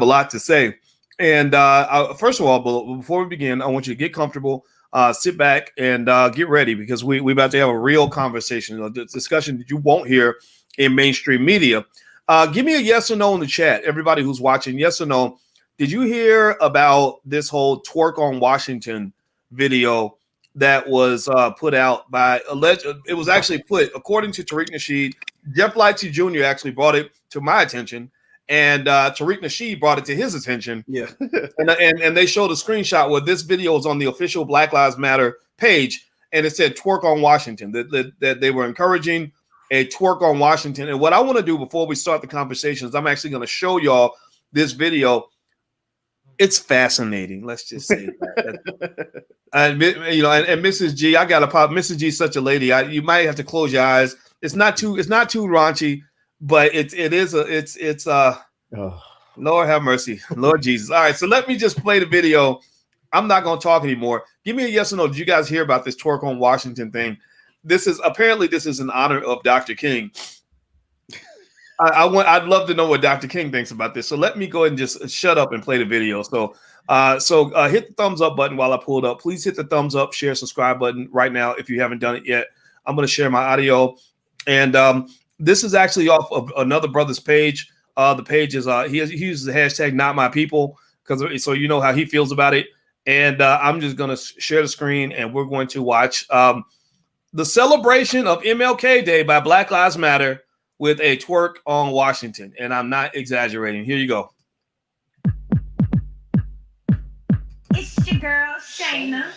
a lot to say. And first of all, before we begin, I want you to get comfortable, sit back, and get ready because we're about to have a real conversation, a discussion that you won't hear in mainstream media. Give me a yes or no in the chat, everybody who's watching. Yes or no? Did you hear about this whole Twerk on Washington video that was put out by it was actually put, according to Tariq Nasheed. Jeff Lightsey Jr. actually brought it to my attention, and Tariq Nasheed brought it to his attention. Yeah. and they showed a screenshot where this video was on the official Black Lives Matter page, and it said twerk on Washington, that they were encouraging a twerk on Washington. And what I want to do before we start the conversation is I'm actually going to show y'all this video. It's fascinating. Let's just say that. And Mrs. G, I got to pop. Mrs. G is such a lady. You might have to close your eyes. It's not too raunchy, but it's Lord have mercy, Lord Jesus. All right, so let me just play the video. I'm not going to talk anymore. Give me a yes or no. Did you guys hear about this twerk on Washington thing? This is in honor of Dr. King. I'd love to know what Dr. King thinks about this. So let me go ahead and just shut up and play the video. So hit the thumbs up button while I pull it up. Please hit the thumbs up, share, subscribe button right now if you haven't done it yet. I'm going to share my audio. And this is actually off of another brother's page. The page is he uses the hashtag not my people so you know how he feels about it. And I'm just going to share the screen and we're going to watch the celebration of MLK Day by Black Lives Matter with a twerk on Washington. And I'm not exaggerating. Here you go. It's your girl, Shayna.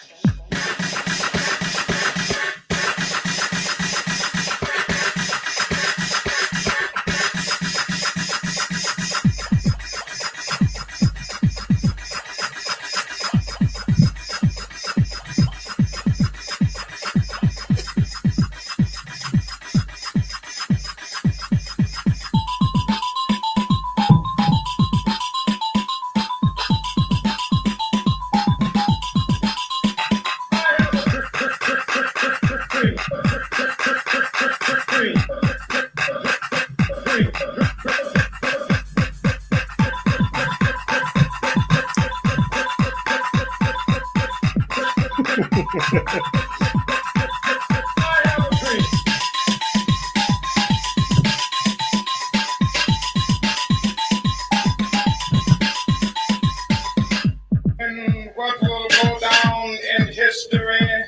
What will go down in history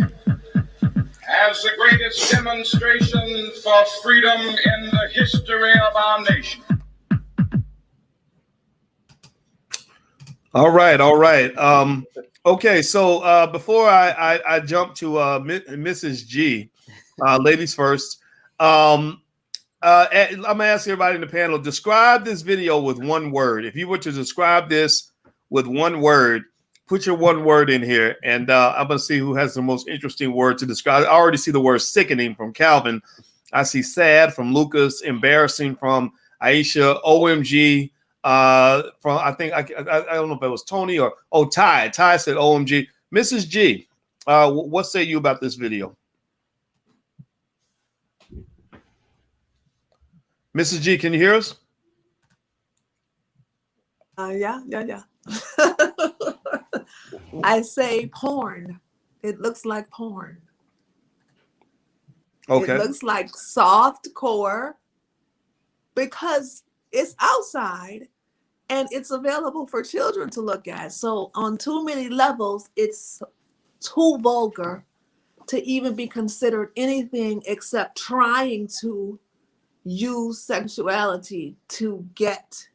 as the greatest demonstration for freedom in the history of our nation. All right. Okay, so before I jump to Mrs. G, ladies first, I'm gonna ask everybody in the panel, describe this video with one word. If you were to describe this with one word, put your one word in here, and I'm gonna see who has the most interesting word to describe. I already see the word sickening from Calvin. I see sad from Lucas, embarrassing from Aisha, OMG. From I think I don't know if it was Tony or Ty. Ty said OMG. Mrs. G, what say you about this video? Mrs. G, can you hear us? Yeah. I say porn. It looks like porn. Okay. It looks like soft core because it's outside and it's available for children to look at. So on too many levels, it's too vulgar to even be considered anything except trying to use sexuality to get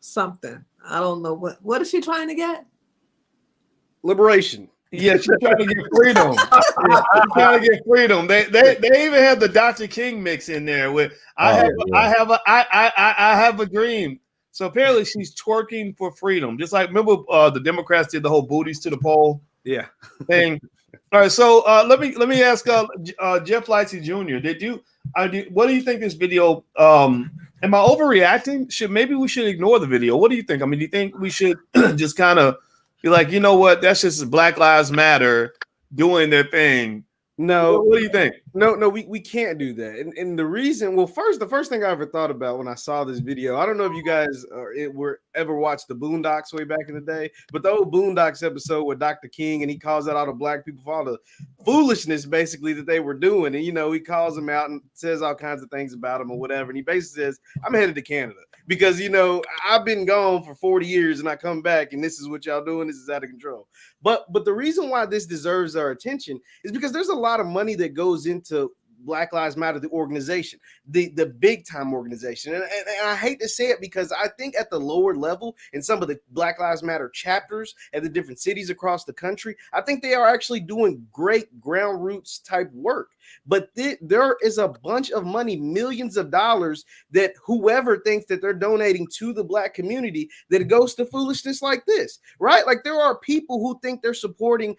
something. I don't know what is she trying to get? Liberation. Yeah, she's trying to get freedom. She's trying to get freedom. They even have the Dr. King mix in there with I have a dream. So apparently she's twerking for freedom. Just like remember the Democrats did the whole booties to the pole thing. All right, so let me ask Jeff Lightsey Jr. What do you think this video? Am I overreacting? Maybe we should ignore the video? What do you think? I mean, do you think we should just kind of be like, you know what? That's just Black Lives Matter doing their thing. No, What do you think? no, we can't do that. And the reason, well, the first thing I ever thought about when I saw this video, I don't know if you guys were ever watched the Boondocks way back in the day, but the old Boondocks episode with Dr. King, and he calls out all the black people for all the foolishness basically that they were doing. And, he calls them out and says all kinds of things about them or whatever. And he basically says, I'm headed to Canada because, I've been gone for 40 years and I come back and this is what y'all doing. This is out of control. But the reason why this deserves our attention is because there's a lot of money that goes into Black Lives Matter, the organization, the big time organization. And I hate to say it because I think at the lower level in some of the Black Lives Matter chapters at the different cities across the country, I think they are actually doing great ground roots type work. But there is a bunch of money, millions of dollars, that whoever thinks that they're donating to the black community, that it goes to foolishness like this, right? Like there are people who think they're supporting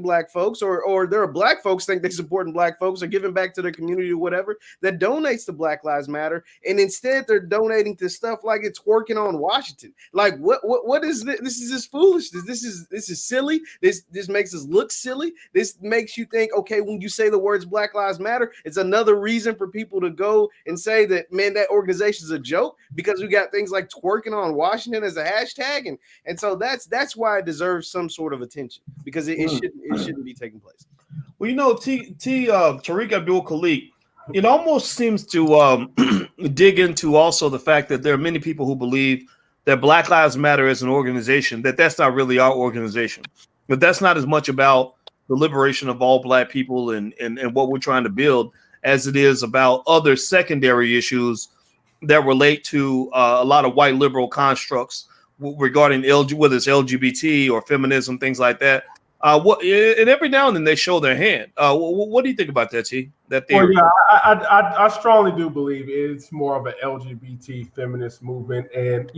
black folks, or there are black folks think they're supporting black folks or giving back to their community or whatever, that donates to Black Lives Matter, and instead they're donating to stuff like it's working on Washington. Like what is this? This is just foolishness. This is silly. This makes us look silly. This makes you think, okay, when you say the words Black Lives Matter, it's another reason for people to go and say that, man, that organization is a joke, because we got things like twerking on Washington as a hashtag, and so that's why it deserves some sort of attention, because it shouldn't be taking place. Well, Tariq Abdul Khalik, it almost seems to dig into also the fact that there are many people who believe that Black Lives Matter as an organization, that's not really our organization, but that's not as much about the liberation of all black people and what we're trying to build as it is about other secondary issues that relate to a lot of white liberal constructs regarding whether it's LGBT or feminism, things like that. And every now and then they show their hand. What do you think about that, T? That theory? Well, yeah, I strongly do believe it's more of an LGBT feminist movement, and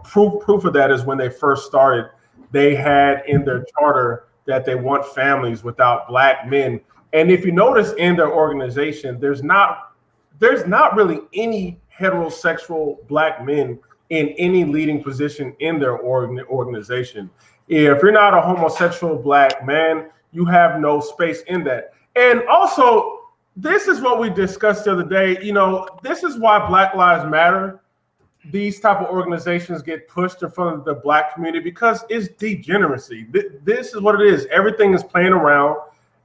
proof of that is when they first started, they had in their charter that they want families without black men. And if you notice in their organization, there's not really any heterosexual black men in any leading position in their organization. If you're not a homosexual black man, you have no space in that. And also, this is what we discussed the other day. This is why Black Lives Matter, these type of organizations get pushed in front of the black community, because it's degeneracy. This is what it is. Everything is playing around,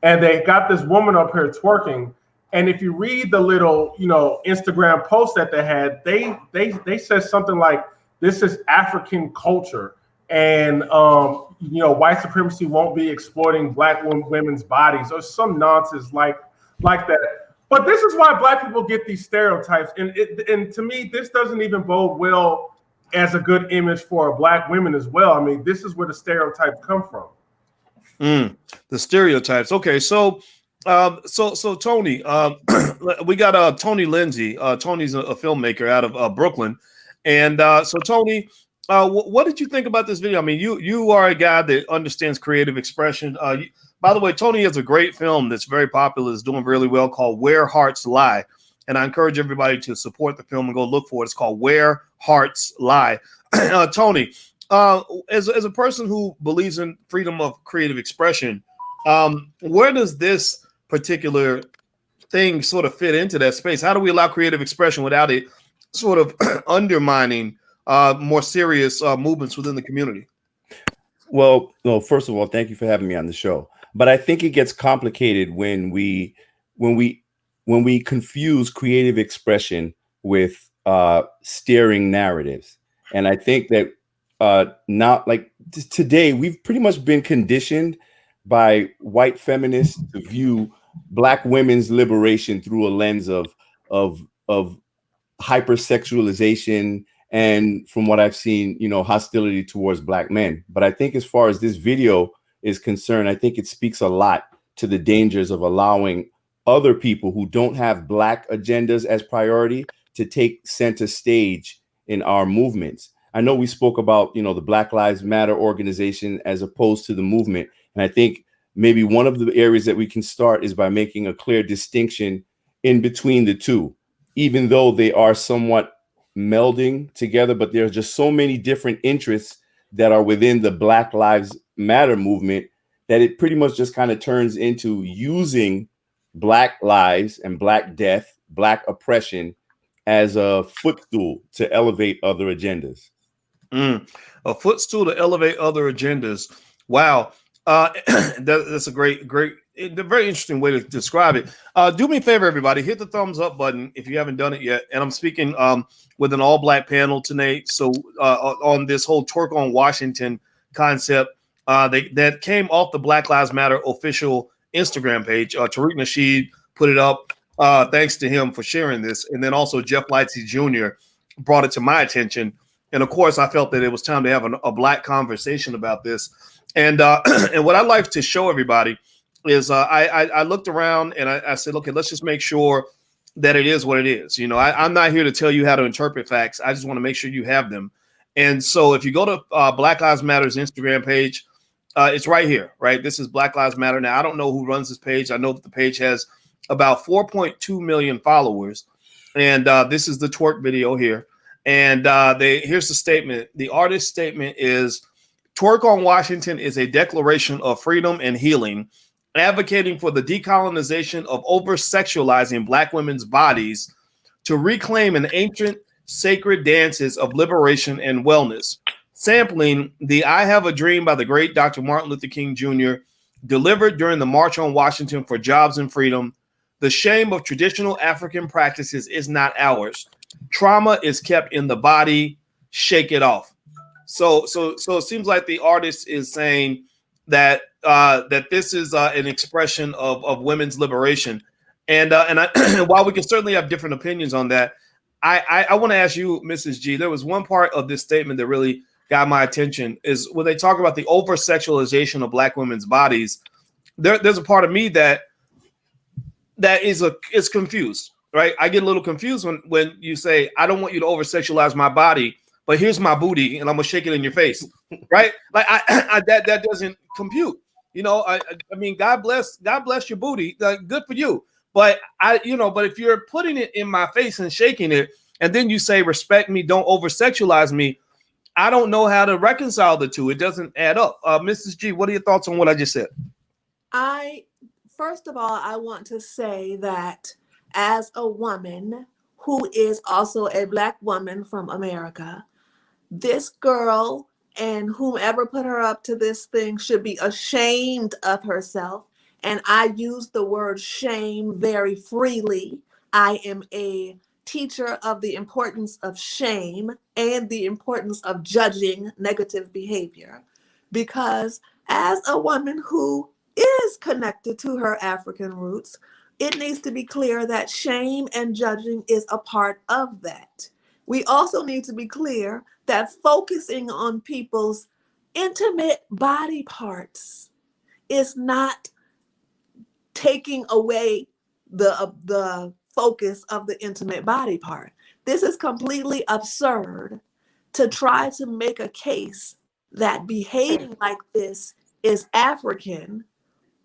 and they got this woman up here twerking. And if you read the little, Instagram post that they had, they said something like, "This is African culture, and white supremacy won't be exploiting black women's bodies," or some nonsense like that. But this is why black people get these stereotypes, and to me, this doesn't even bode well as a good image for black women as well. I mean, this is where the stereotypes come from. The stereotypes. Okay, so Tony, we got Tony Lindsay. Tony's a filmmaker out of Brooklyn, and so Tony, what did you think about this video? I mean, you are a guy that understands creative expression. By the way, Tony has a great film that's very popular, is doing really well, called Where Hearts Lie. And I encourage everybody to support the film and go look for it. It's called Where Hearts Lie. Tony, as a person who believes in freedom of creative expression, where does this particular thing sort of fit into that space? How do we allow creative expression without it sort of undermining more serious movements within the community? Well, first of all, thank you for having me on the show. But I think it gets complicated when we confuse creative expression with steering narratives. And I think that not like today, we've pretty much been conditioned by white feminists to view black women's liberation through a lens of hypersexualization, and from what I've seen, hostility towards black men. But I think as far as this video is concerned, I think it speaks a lot to the dangers of allowing other people who don't have black agendas as priority to take center stage in our movements. I know we spoke about, the Black Lives Matter organization as opposed to the movement. And I think maybe one of the areas that we can start is by making a clear distinction in between the two, even though they are somewhat melding together, but there are just so many different interests that are within the Black Lives Matter movement that it pretty much just kind of turns into using Black lives and Black death, Black oppression as a footstool to elevate other agendas. A footstool to elevate other agendas. Wow. That's a very interesting way to describe it. Do me a favor, everybody, hit the thumbs up button if you haven't done it yet. And I'm speaking with an all-Black panel tonight. So on this whole Twerk on Washington concept, that came off the Black Lives Matter official Instagram page. Tariq Nasheed put it up. Thanks to him for sharing this. And then also Jeff Lightsey Jr. brought it to my attention. And of course, I felt that it was time to have a Black conversation about this. And and what I'd like to show everybody is I looked around and I said, okay, let's just make sure that it is what it is. You know, I'm not here to tell you how to interpret facts. I just want to make sure you have them. And so if you go to Black Lives Matter's Instagram page, it's right here, right? This is Black Lives Matter. Now, I don't know who runs this page. I know that the page has about 4.2 million followers. And this is the twerk video here. And here's the statement. The artist's statement is, Twerk on Washington is a declaration of freedom and healing, advocating for the decolonization of over-sexualizing Black women's bodies to reclaim an ancient sacred dances of liberation and wellness. Sampling the I Have a Dream by the great Dr. Martin Luther King Jr., delivered during the March on Washington for Jobs and Freedom. The shame of traditional African practices is not ours. Trauma is kept in the body. Shake it off. So it seems like the artist is saying that that this is an expression of women's liberation, and while we can certainly have different opinions on that, I want to ask you, Mrs. G. There was one part of this statement that really got my attention, is when they talk about the over sexualization of Black women's bodies. There's a part of me that is confused, right? I get a little confused when you say, I don't want you to over sexualize my body, but here's my booty and I'm gonna shake it in your face, right? Like that doesn't compute. You know, I mean, God bless your booty. Good for you. But but if you're putting it in my face and shaking it, and then you say, respect me, don't over sexualize me, I don't know how to reconcile the two. It doesn't add up. Mrs. G, what are your thoughts on what I just said? First of all, I want to say that as a woman who is also a Black woman from America, this girl and whomever put her up to this thing should be ashamed of herself. And I use the word shame very freely. I am a teacher of the importance of shame and the importance of judging negative behavior, because as a woman who is connected to her African roots, it needs to be clear that shame and judging is a part of that. We also need to be clear that focusing on people's intimate body parts is not taking away the focus of the intimate body part. This is completely absurd to try to make a case that behaving like this is African.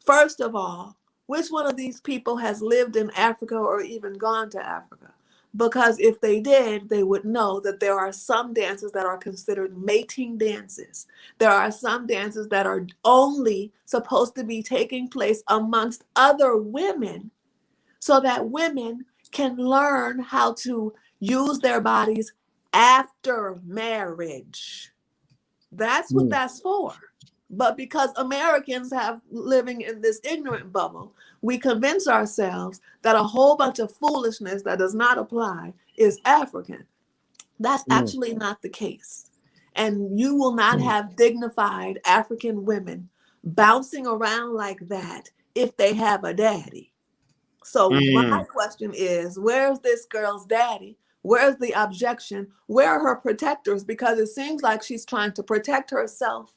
First of all, which one of these people has lived in Africa or even gone to Africa? Because if they did, they would know that there are some dances that are considered mating dances. There are some dances that are only supposed to be taking place amongst other women, so that women can learn how to use their bodies after marriage. That's what that's for. But because Americans have living in this ignorant bubble, we convince ourselves that a whole bunch of foolishness that does not apply is African. That's actually not the case. And you will not have dignified African women bouncing around like that if they have a daddy. So my question is, where's this girl's daddy? Where's the objection? Where are her protectors? Because it seems like she's trying to protect herself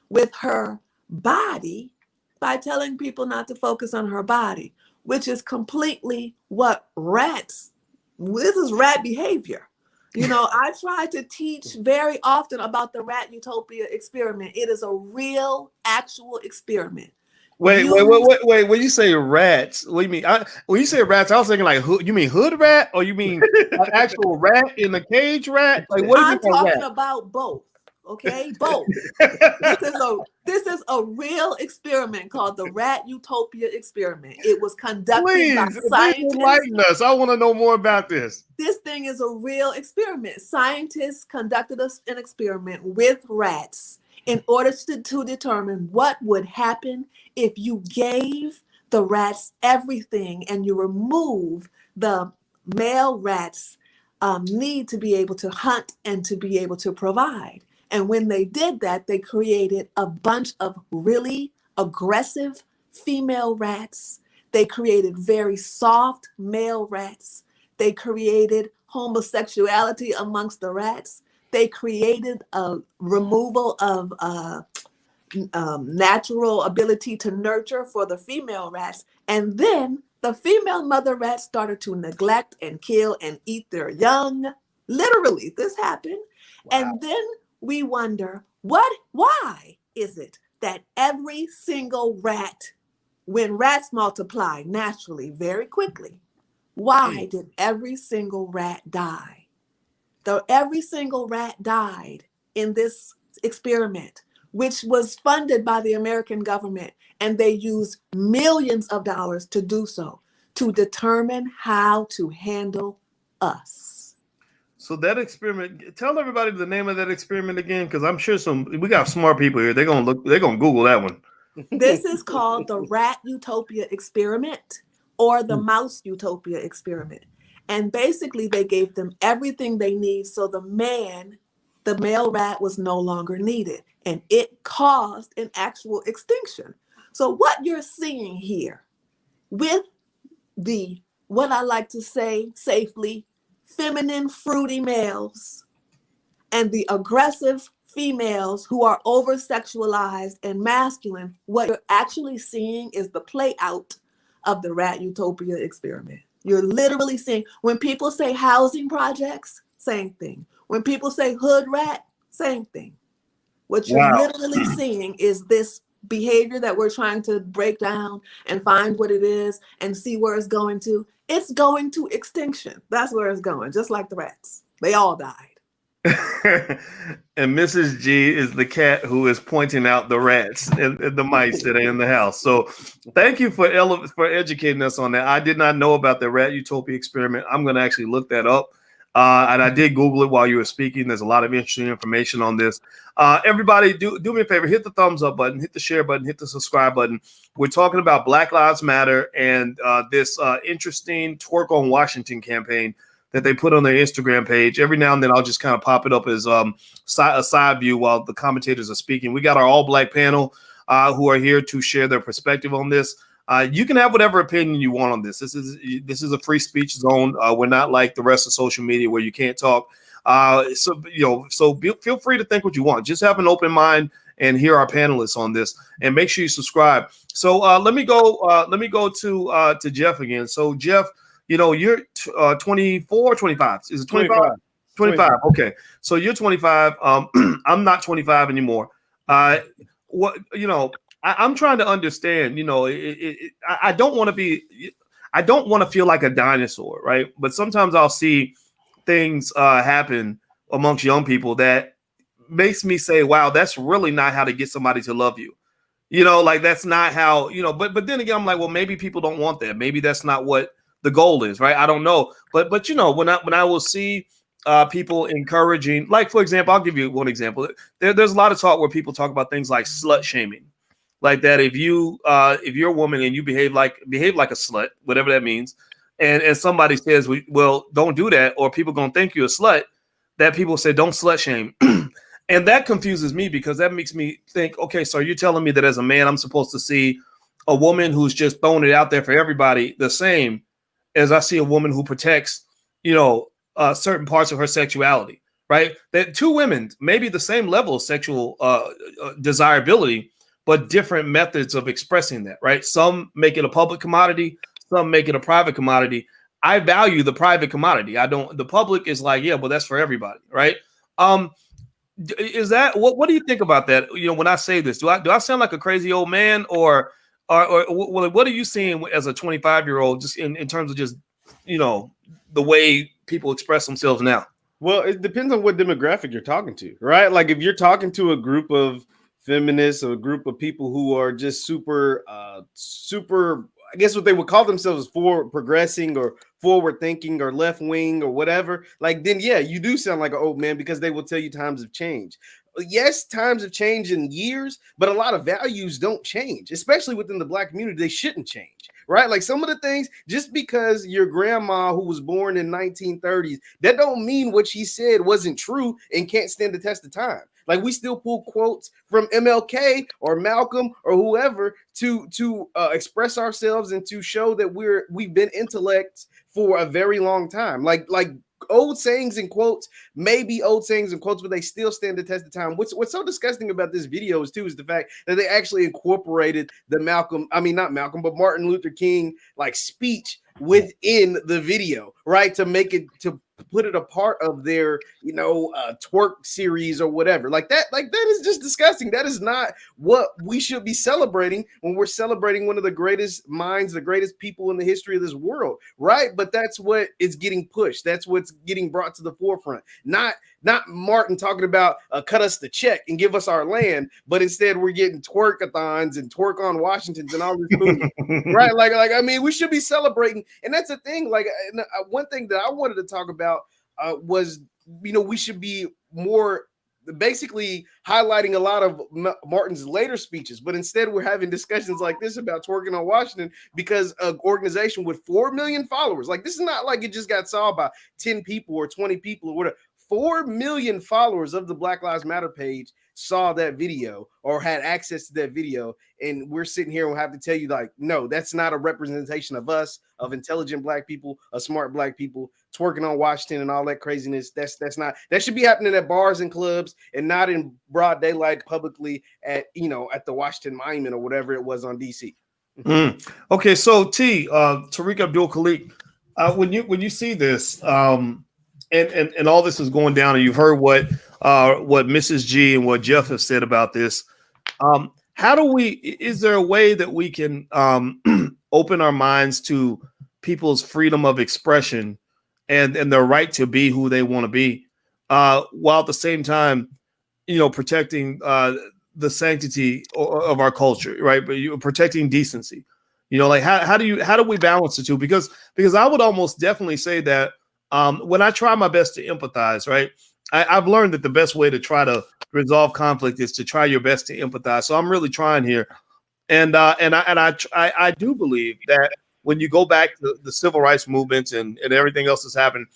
with her body by telling people not to focus on her body, which is completely what this is rat behavior. You know, I try to teach very often about the Rat Utopia Experiment. It is a real, actual experiment. Wait. When you say rats, what do you mean? When you say rats, I was thinking like, you mean hood rat, or you mean an actual rat in the cage rat? Like, what do you I'm mean by talking rat? about both. Okay, both. This is a real experiment called the Rat Utopia Experiment. It was conducted by Please scientists. enlighten us. I want to know more about this. This thing is a real experiment. Scientists conducted an experiment with rats in order to determine what would happen if you gave the rats everything and you remove the male rats' need to be able to hunt and to be able to provide. And when they did that, they created a bunch of really aggressive female rats. They created very soft male rats. They created homosexuality amongst the rats. They created a removal of natural ability to nurture for the female rats. And then the female mother rats started to neglect and kill and eat their young. Literally, this happened. Wow. And then we wonder, why is it that every single rat, when rats multiply naturally very quickly, why did every single rat die? Every single rat died in this experiment, which was funded by the American government, and they used millions of dollars to do so, to determine how to handle us. So that experiment, tell everybody the name of that experiment again, because I'm sure we got smart people here. They're gonna Google that one. This is called the Rat Utopia Experiment or the Mouse Utopia Experiment. And basically they gave them everything they need so the male rat was no longer needed, and it caused an actual extinction. So what you're seeing here with what I like to say safely, feminine, fruity males and the aggressive females who are over-sexualized and masculine, what you're actually seeing is the play out of the Rat Utopia Experiment. You're literally seeing, when people say housing projects, same thing. When people say hood rat, same thing. What you're literally seeing is this behavior that we're trying to break down and find what it is and see where it's going to. It's going to extinction. That's where it's going, just like the rats. They all died. And Mrs. G is the cat who is pointing out the rats and the mice that are in the house. So thank you for educating us on that. I did not know about the Rat Utopia Experiment. I'm going to actually look that up. And I did Google it while you were speaking. There's a lot of interesting information on this. Everybody, do me a favor, hit the thumbs up button, hit the share button, hit the subscribe button. We're talking about Black Lives Matter and this interesting Twerk on Washington campaign that they put on their Instagram page. Every now and then I'll just kind of pop it up as a side view while the commentators are speaking. We got our all-black panel who are here to share their perspective on this. You can have whatever opinion you want on this. This is a free speech zone. We're not like the rest of social media where you can't talk. So feel free to think what you want. Just have an open mind and hear our panelists on this, and make sure you subscribe. So let me go to Jeff again. So Jeff, you're 24, 25. Is it 25? 25. Okay. So you're 25. I'm not 25 anymore. I'm trying to understand, I don't want to feel like a dinosaur, right? But sometimes I'll see things happen amongst young people that makes me say, wow, that's really not how to get somebody to love you. That's not how, but then again, I'm like, well, maybe people don't want that. Maybe that's not what the goal is, right? I don't know. But when I will see people encouraging, like, for example, I'll give you one example. There's a lot of talk where people talk about things like slut shaming. Like that, if you're a woman and you behave like a slut, whatever that means, and somebody says, well, don't do that, or people gonna think you're a slut, that people say don't slut shame. And that confuses me because that makes me think, okay, so you're telling me that as a man, I'm supposed to see a woman who's just throwing it out there for everybody the same as I see a woman who protects, certain parts of her sexuality, right? That two women, maybe the same level of sexual desirability, but different methods of expressing that, right? Some make it a public commodity, some make it a private commodity. I value the private commodity. The public is like, yeah, well, that's for everybody, right? Is that, what do you think about that? When I say this, do I sound like a crazy old man, or what are you seeing as a 25-year-old, just in terms of just, the way people express themselves now? Well, it depends on what demographic you're talking to, right? Like if you're talking to a group of feminists or a group of people who are just super, I guess what they would call themselves for progressing or forward thinking or left wing or whatever, like then yeah, you do sound like an old man because they will tell you times have changed. Yes, times have changed in years, but a lot of values don't change, especially within the Black community. They shouldn't change. Right, like some of the things, just because your grandma who was born in 1930s, that don't mean what she said wasn't true and can't stand the test of time. Like we still pull quotes from MLK or Malcolm or whoever to express ourselves and to show that we've been intellects for a very long time. Like old sayings and quotes, maybe old sayings and quotes, but they still stand the test of time. What's so disgusting about this video is the fact that they actually incorporated the Martin Luther King like speech within the video, right? To make it, to put it a part of their, twerk series or whatever. Like that is just disgusting. That is not what we should be celebrating when we're celebrating one of the greatest minds, the greatest people in the history of this world, right? But that's what is getting pushed. That's what's getting brought to the forefront. Not Martin talking about cut us the check and give us our land, but instead we're getting twerkathons and twerk on Washingtons and all this movie, right? Like I mean, we should be celebrating, and that's the thing. Like one thing that I wanted to talk about was, we should be more basically highlighting a lot of Martin's later speeches, but instead we're having discussions like this about twerking on Washington because an organization with 4 million followers, like this is not like it just got saw by 10 people or 20 people or whatever. 4 million followers of the Black Lives Matter page saw that video or had access to that video, and we're sitting here and we'll have to tell you, like, no, that's not a representation of us, of intelligent Black people, of smart Black people twerking on Washington and all that craziness. That's not, that should be happening at bars and clubs and not in broad daylight publicly at at the Washington Monument or whatever it was on DC. Okay, so Tariq Abdul Khalik, when you see this, and all this is going down, and you've heard what Mrs. G and what Jeff have said about this. Is there a way that we can open our minds to people's freedom of expression and their right to be who they want to be, while at the same time, protecting the sanctity of our culture, right? But you're protecting decency. Like how do we balance the two? Because I would almost definitely say that when I try my best to empathize, right? I've learned that the best way to try to resolve conflict is to try your best to empathize. So I'm really trying here, and I do believe that when you go back to the civil rights movements and everything else that's happened,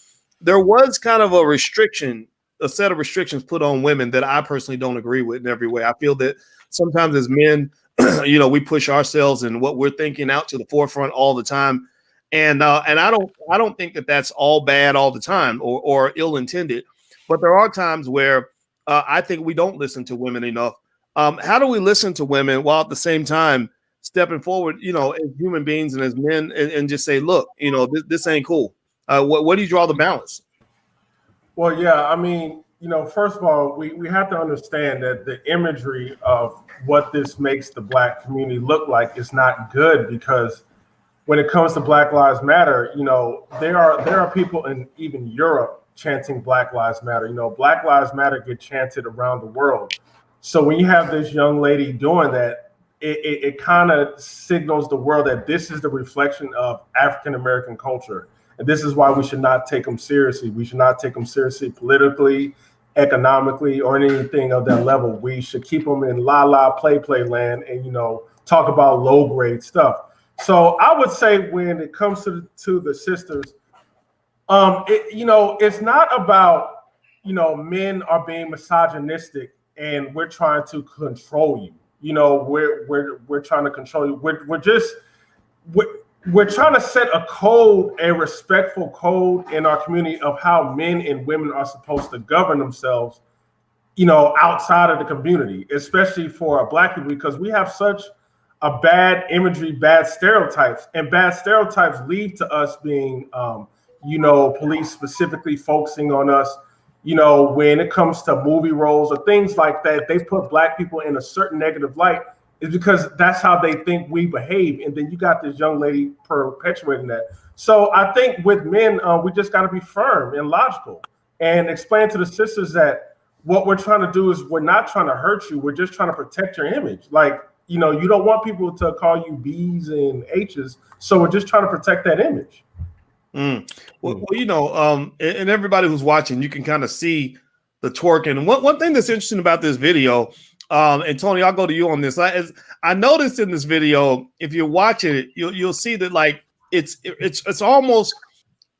there was kind of a set of restrictions put on women that I personally don't agree with in every way. I feel that sometimes as men, we push ourselves and what we're thinking out to the forefront all the time. And I don't think that that's all bad all the time or ill-intended, but there are times where I think we don't listen to women enough. How do we listen to women while at the same time stepping forward, as human beings and as men, and just say, look, this ain't cool. Where do you draw the balance? Well, yeah, I mean, first of all, we have to understand that the imagery of what this makes the Black community look like is not good, because when it comes to Black Lives Matter, there are people in even Europe chanting Black Lives Matter. Black Lives Matter get chanted around the world. So when you have this young lady doing that, it kind of signals the world that this is the reflection of African American culture. And this is why we should not take them seriously. We should not take them seriously politically, economically, or anything of that level. We should keep them in play land and, talk about low grade stuff. So I would say when it comes to the sisters, it's not about, men are being misogynistic and we're trying to control you. We're trying to control you. We're trying to set a code, a respectful code in our community of how men and women are supposed to govern themselves, outside of the community, especially for Black people, because we have such a bad imagery, bad stereotypes, and bad stereotypes lead to us being, police specifically focusing on us. When it comes to movie roles or things like that, they put Black people in a certain negative light is because that's how they think we behave. And then you got this young lady perpetuating that. So I think with men, we just got to be firm and logical. and explain to the sisters that what we're trying to do is we're not trying to hurt you. We're just trying to protect your image. Like, you know, you don't want people to call you B's and H's. So we're just trying to protect that image. Well, you know, and everybody who's watching, you can kind of see the twerk. And one thing that's interesting about this video, and Tony, I'll go to you on this. I noticed in this video, if you're watching it, you'll see that like it's almost,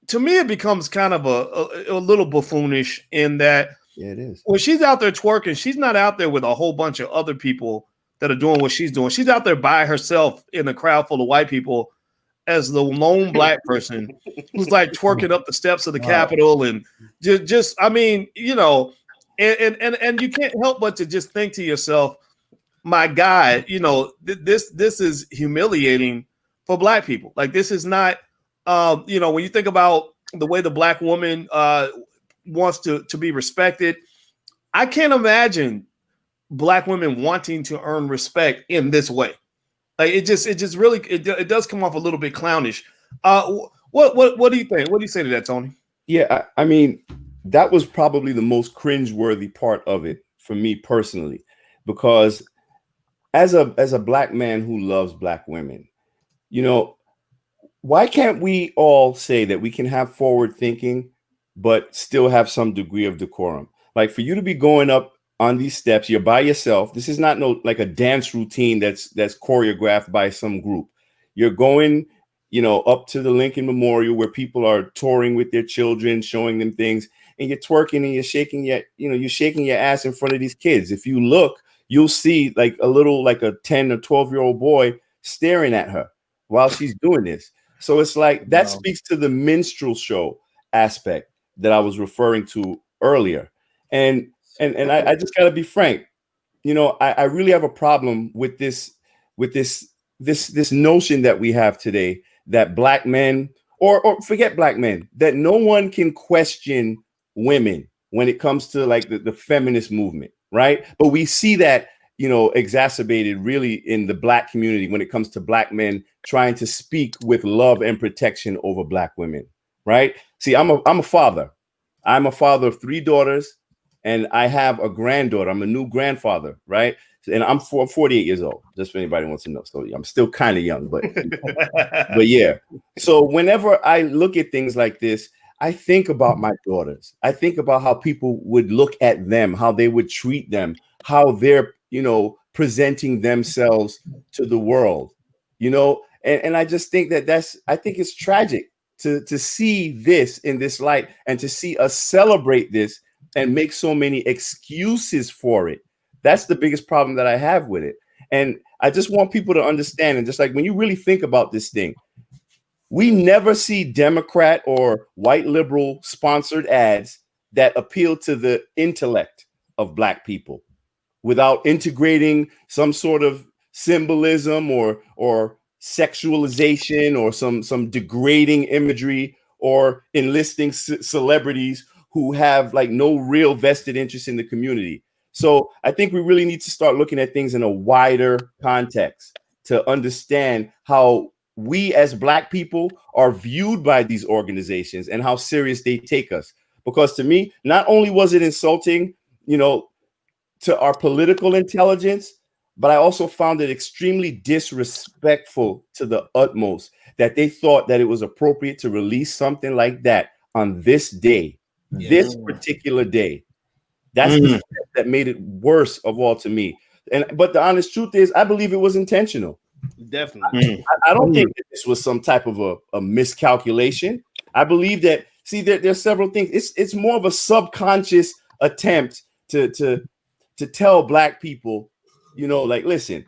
to me, it becomes kind of a little buffoonish in that. Yeah, it is. When she's out there twerking, she's not out there with a whole bunch of other people that are doing what she's doing. She's out there by herself in a crowd full of white people as the lone black person who's like twerking up the steps of the Capitol, and just I mean, you know, and you can't help but to just think to yourself, my God, you know, this is humiliating for black people. Like, this is not, you know, when you think about the way the black woman wants to be respected, I can't imagine black women wanting to earn respect in this way. Like, it just really it does come off a little bit clownish. What do you think? What do you say to that, Tony? Yeah, I mean, that was probably the most cringeworthy part of it for me personally, because as a black man who loves black women, you know, why can't we all say that we can have forward thinking but still have some degree of decorum? Like, for you to be going up on these steps, you're by yourself. This is not like a dance routine that's choreographed by some group. You're going, you know, up to the Lincoln Memorial where people are touring with their children, showing them things, and you're twerking and you're shaking your ass in front of these kids. If you look, you'll see like a 10 or 12-year-old boy staring at her while she's doing this. So it's like that speaks to the minstrel show aspect that I was referring to earlier. And I just got to be frank, you know, I really have a problem with this notion that we have today that black men, or forget black men, that no one can question women when it comes to like the feminist movement, right? But we see that, you know, exacerbated really in the black community when it comes to black men trying to speak with love and protection over black women, right? See, I'm a father. I'm a father of 3 daughters. And I have a granddaughter. I'm a new grandfather, right? And I'm 48 years old, just for anybody who wants to know. So I'm still kind of young, but yeah. So whenever I look at things like this, I think about my daughters. I think about how people would look at them, how they would treat them, how they're, you know, presenting themselves to the world, you know? And I just think I think it's tragic to see this in this light and to see us celebrate this and make so many excuses for it. That's the biggest problem that I have with it. And I just want people to understand, and just like when you really think about this thing, we never see Democrat or white liberal sponsored ads that appeal to the intellect of black people without integrating some sort of symbolism or sexualization or some degrading imagery or enlisting celebrities who have like no real vested interest in the community. So I think we really need to start looking at things in a wider context to understand how we as black people are viewed by these organizations and how serious they take us. Because to me, not only was it insulting, you know, to our political intelligence, but I also found it extremely disrespectful to the utmost that they thought that it was appropriate to release something like that on this day. This particular day. That's the step that made it worse of all to me. But the honest truth is, I believe it was intentional. Definitely. I don't think that this was some type of a miscalculation. I believe that, see, there's several things. It's more of a subconscious attempt to tell black people, you know, like, listen,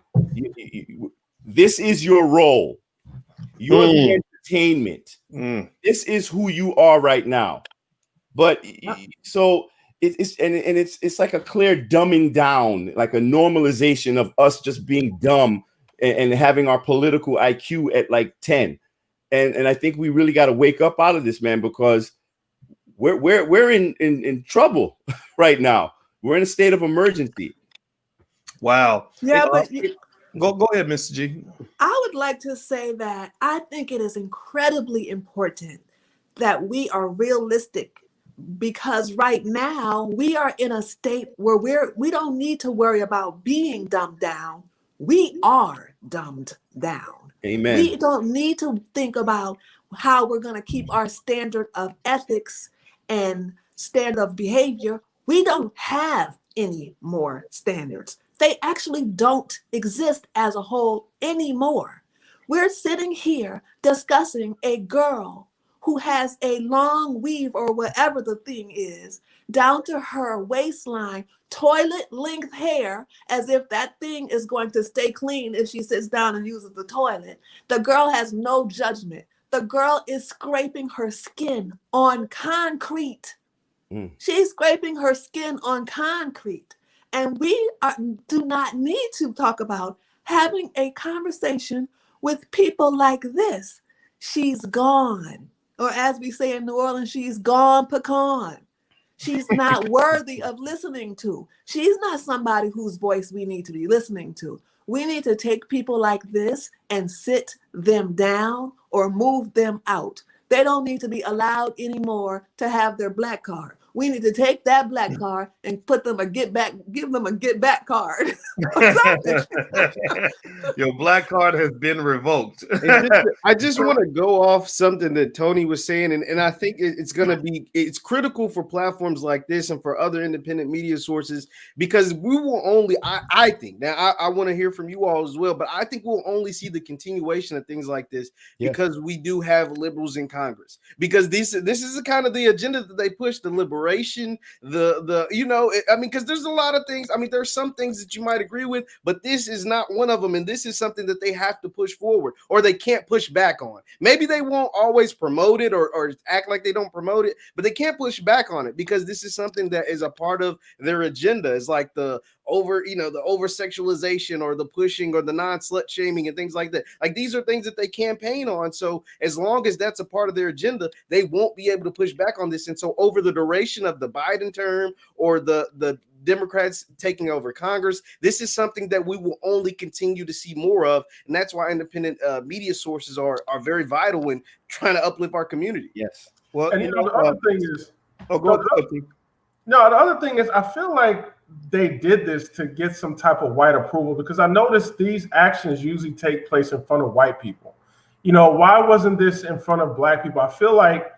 this is your role. You're the entertainment. This is who you are right now. But so it's like a clear dumbing down, like a normalization of us just being dumb and having our political IQ at like 10. And I think we really got to wake up out of this, man, because we're in trouble right now. We're in a state of emergency. Wow. Yeah, but go ahead, Mr. G. I would like to say that I think it is incredibly important that we are realistic because right now we are in a state where we don't need to worry about being dumbed down. We are dumbed down. Amen. We don't need to think about how we're going to keep our standard of ethics and standard of behavior. We don't have any more standards. They actually don't exist as a whole anymore. We're sitting here discussing a girl who has a long weave or whatever the thing is down to her waistline, toilet length hair, as if that thing is going to stay clean if she sits down and uses the toilet. The girl has no judgment. The girl is scraping her skin on concrete. She's scraping her skin on concrete. And we do not need to talk about having a conversation with people like this. She's gone. Or as we say in New Orleans, she's gone pecan. She's not worthy of listening to. She's not somebody whose voice we need to be listening to. We need to take people like this and sit them down or move them out. They don't need to be allowed anymore to have their black card. We need to take that black card and put them give them a get back card. Your black card has been revoked. I just want to go off something that Tony was saying, and I think it's critical for platforms like this and for other independent media sources, because we will only, I think, now I want to hear from you all as well, but I think we'll only see the continuation of things like this because we do have liberals in Congress, because this is kind of the agenda that they push, the liberation, because there's a lot of things. I mean, there's some things that you might agree with, but this is not one of them, and this is something that they have to push forward, or they can't push back on. Maybe they won't always promote it or act like they don't promote it, but they can't push back on it because this is something that is a part of their agenda. It's like the over sexualization or the pushing or the non-slut shaming and things like that. Like, these are things that they campaign on. So as long as that's a part of their agenda, they won't be able to push back on this. And so over the duration of the Biden term or the Democrats taking over Congress, this is something that we will only continue to see more of. And that's why independent media sources are very vital in trying to uplift our community. Yes. Well, and the other thing is, the other thing is, I feel like they did this to get some type of white approval, because I noticed these actions usually take place in front of white people. Why wasn't this in front of black people? I feel like,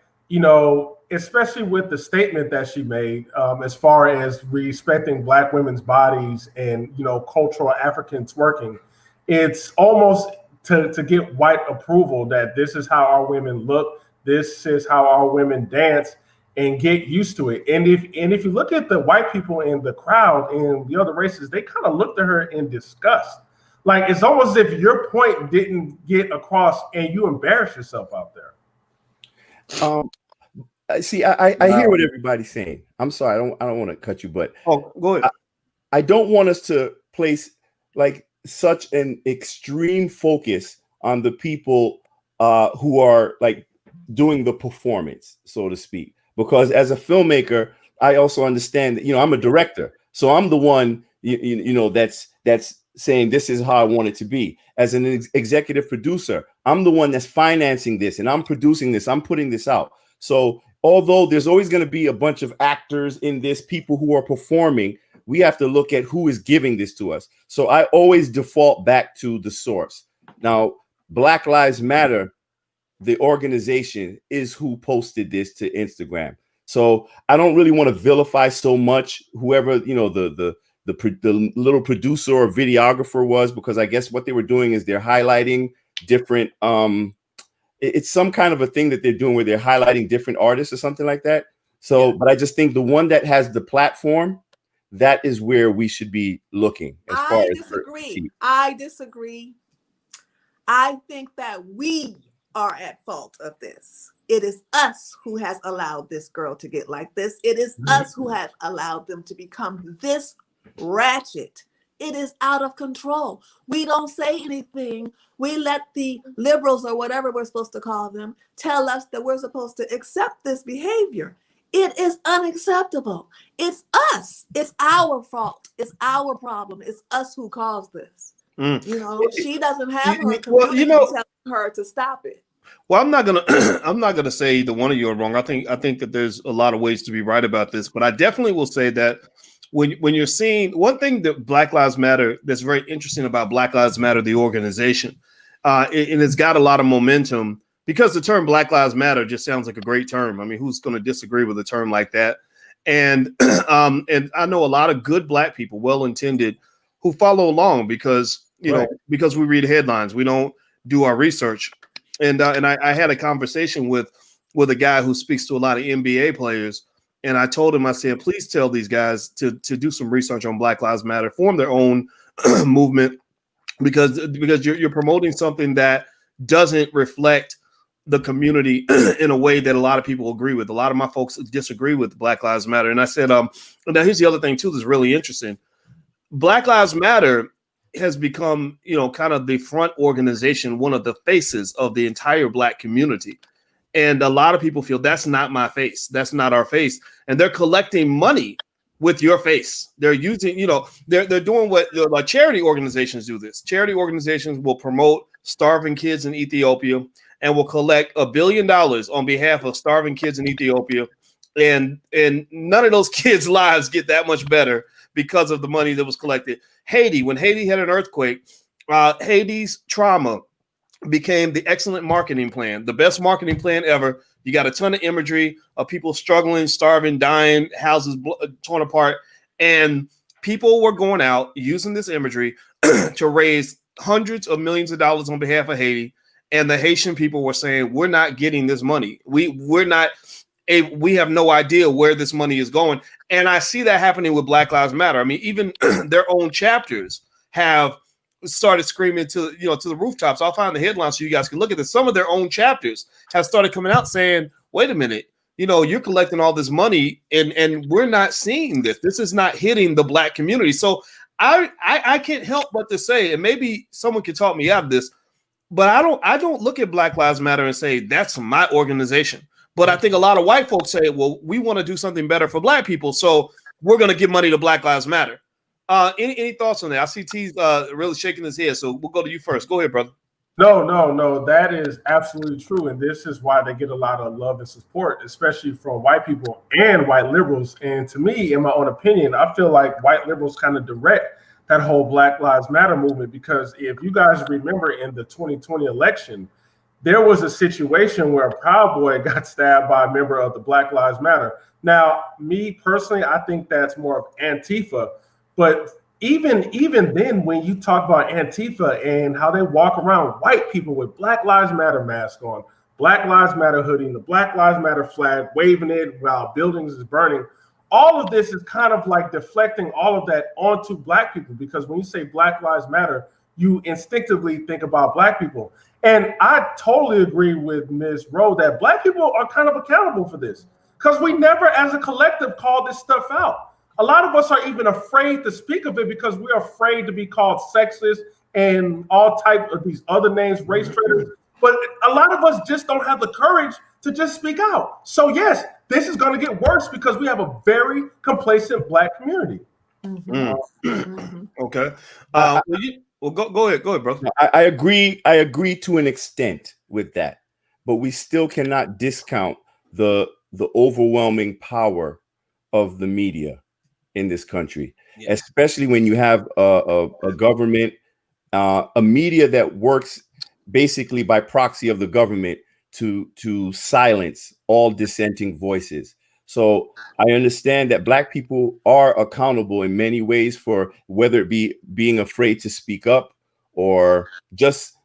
especially with the statement that she made, as far as respecting black women's bodies and, cultural African twerking, it's almost to get white approval that this is how our women look, this is how our women dance, and get used to it. And if you look at the white people in the crowd and the other races, they kind of looked at her in disgust. Like, it's almost as if your point didn't get across and you embarrass yourself out there. See, I hear what everybody's saying. I'm sorry, I don't want to cut you, but go ahead. I don't want us to place like such an extreme focus on the people who are like doing the performance, so to speak. Because as a filmmaker, I also understand that, I'm a director. So I'm the one, that's saying this is how I want it to be. As an executive producer, I'm the one that's financing this and I'm producing this, I'm putting this out. So although there's always going to be a bunch of actors in this, people who are performing, we have to look at who is giving this to us. So I always default back to the source. Now, Black Lives Matter, the organization, is who posted this to Instagram. So I don't really want to vilify so much whoever, the little producer or videographer was, because I guess what they were doing is they're highlighting different, it's some kind of a thing that they're doing where they're highlighting different artists or something like that. So, but I just think the one that has the platform, that is where we should be looking. I disagree. I think that we are at fault of this. It is us who has allowed this girl to get like this. It is us who has allowed them to become this ratchet. It is out of control. We don't say anything. We let the liberals, or whatever we're supposed to call them, tell us that we're supposed to accept this behavior. It is unacceptable. It's us. It's our fault. It's our problem. It's us who caused this. She doesn't have her community telling her to stop it. Well, I'm not gonna I'm not gonna say either one of you are wrong. I think that there's a lot of ways to be right about this, but I definitely will say that when you're seeing one thing that Black Lives Matter that's very interesting about Black Lives Matter, the organization, and it's got a lot of momentum because the term Black Lives Matter just sounds like a great term. I mean, who's going to disagree with a term like that? And and I know a lot of good Black people, well intended, who follow along because because we read headlines, we don't do our research. And I had a conversation with a guy who speaks to a lot of NBA players, and I told him, I said, please tell these guys to do some research on Black Lives Matter, form their own movement, because you're promoting something that doesn't reflect the community in a way that a lot of people agree with. A lot of my folks disagree with Black Lives Matter, and I said, now here's the other thing too that's really interesting. Black Lives Matter has become, kind of the front organization, one of the faces of the entire Black community. And a lot of people feel that's not my face. That's not our face. And they're collecting money with your face. They're using, they're doing what like charity organizations do this. Charity organizations will promote starving kids in Ethiopia and will collect $1 billion on behalf of starving kids in Ethiopia. And none of those kids' lives get that much better because of the money that was collected. Haiti, when Haiti had an earthquake, Haiti's trauma became the excellent marketing plan, the best marketing plan ever. You got a ton of imagery of people struggling, starving, dying, houses torn apart. And people were going out using this imagery to raise hundreds of millions of dollars on behalf of Haiti. And the Haitian people were saying, we're not getting this money. We have no idea where this money is going. And I see that happening with Black Lives Matter. I mean, even their own chapters have started screaming to the rooftops. I'll find the headlines so you guys can look at this. Some of their own chapters have started coming out saying, wait a minute, you're collecting all this money and we're not seeing this. This is not hitting the Black community. So I can't help but to say, and maybe someone can talk me out of this, but I don't look at Black Lives Matter and say, that's my organization. But I think a lot of white folks say, well, we want to do something better for Black people, so we're going to give money to Black Lives Matter. Any thoughts on that? I see T's really shaking his head, so we'll go to you first. Go ahead, brother. No, that is absolutely true. And this is why they get a lot of love and support, especially from white people and white liberals. And to me, in my own opinion, I feel like white liberals kind of direct that whole Black Lives Matter movement, because if you guys remember in the 2020 election, there was a situation where a Proud Boy got stabbed by a member of the Black Lives Matter. Now, me personally, I think that's more of Antifa. But even then, when you talk about Antifa and how they walk around white people with Black Lives Matter mask on, Black Lives Matter hoodie, the Black Lives Matter flag, waving it while buildings is burning, all of this is kind of like deflecting all of that onto Black people, because when you say Black Lives Matter, you instinctively think about Black people. And I totally agree with Ms. Rowe that Black people are kind of accountable for this, because we never as a collective call this stuff out. A lot of us are even afraid to speak of it because we're afraid to be called sexist and all types of these other names, race traitors. But a lot of us just don't have the courage to just speak out. So yes, this is going to get worse because we have a very complacent Black community. Okay. Well, go ahead, brother. I agree to an extent with that, but we still cannot discount the overwhelming power of the media in this country, especially when you have a government, a media that works basically by proxy of the government to silence all dissenting voices. So I understand that Black people are accountable in many ways for whether it be being afraid to speak up or just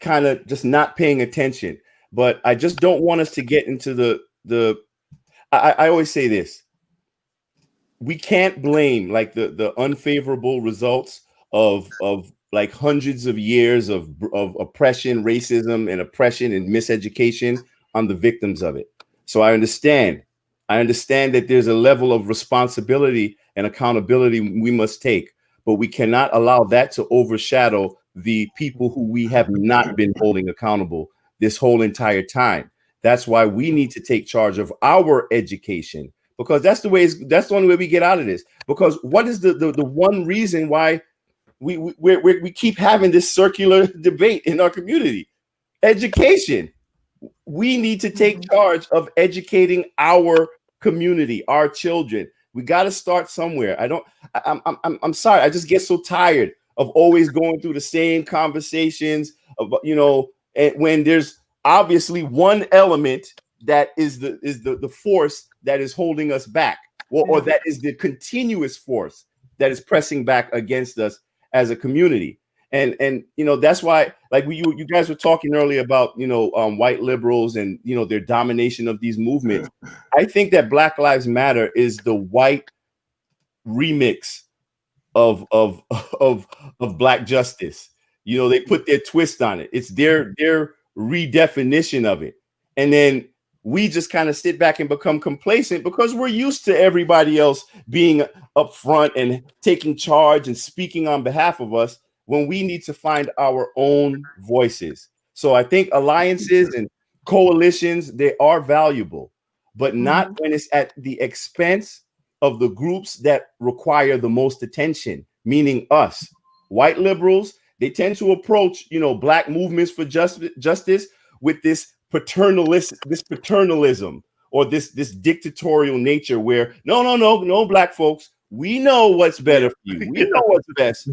kind of just not paying attention. But I just don't want us to get into I always say this. We can't blame like the unfavorable results of like hundreds of years of oppression, racism, and oppression and miseducation on the victims of it. So I understand that there's a level of responsibility and accountability we must take, but we cannot allow that to overshadow the people who we have not been holding accountable this whole entire time. That's why we need to take charge of our education, because that's the only way we get out of this. Because what is the one reason why we keep having this circular debate in our community. Education. We need to take charge of educating our community, our children. We got to start somewhere. I'm sorry. I just get so tired of always going through the same conversations about, and when there's obviously one element that is the force that is holding us back, or that is the continuous force that is pressing back against us as a community. And that's why, like you guys were talking earlier about white liberals and their domination of these movements. I think that Black Lives Matter is the white remix of Black justice. They put their twist on it. It's their redefinition of it, and then we just kind of sit back and become complacent because we're used to everybody else being up front and taking charge and speaking on behalf of us, when we need to find our own voices. So I think alliances and coalitions, they are valuable, but not when it's at the expense of the groups that require the most attention, meaning us. White liberals, they tend to approach, Black movements for justice with this paternalism or this dictatorial nature where no, Black folks, we know what's better for you. We know what's best.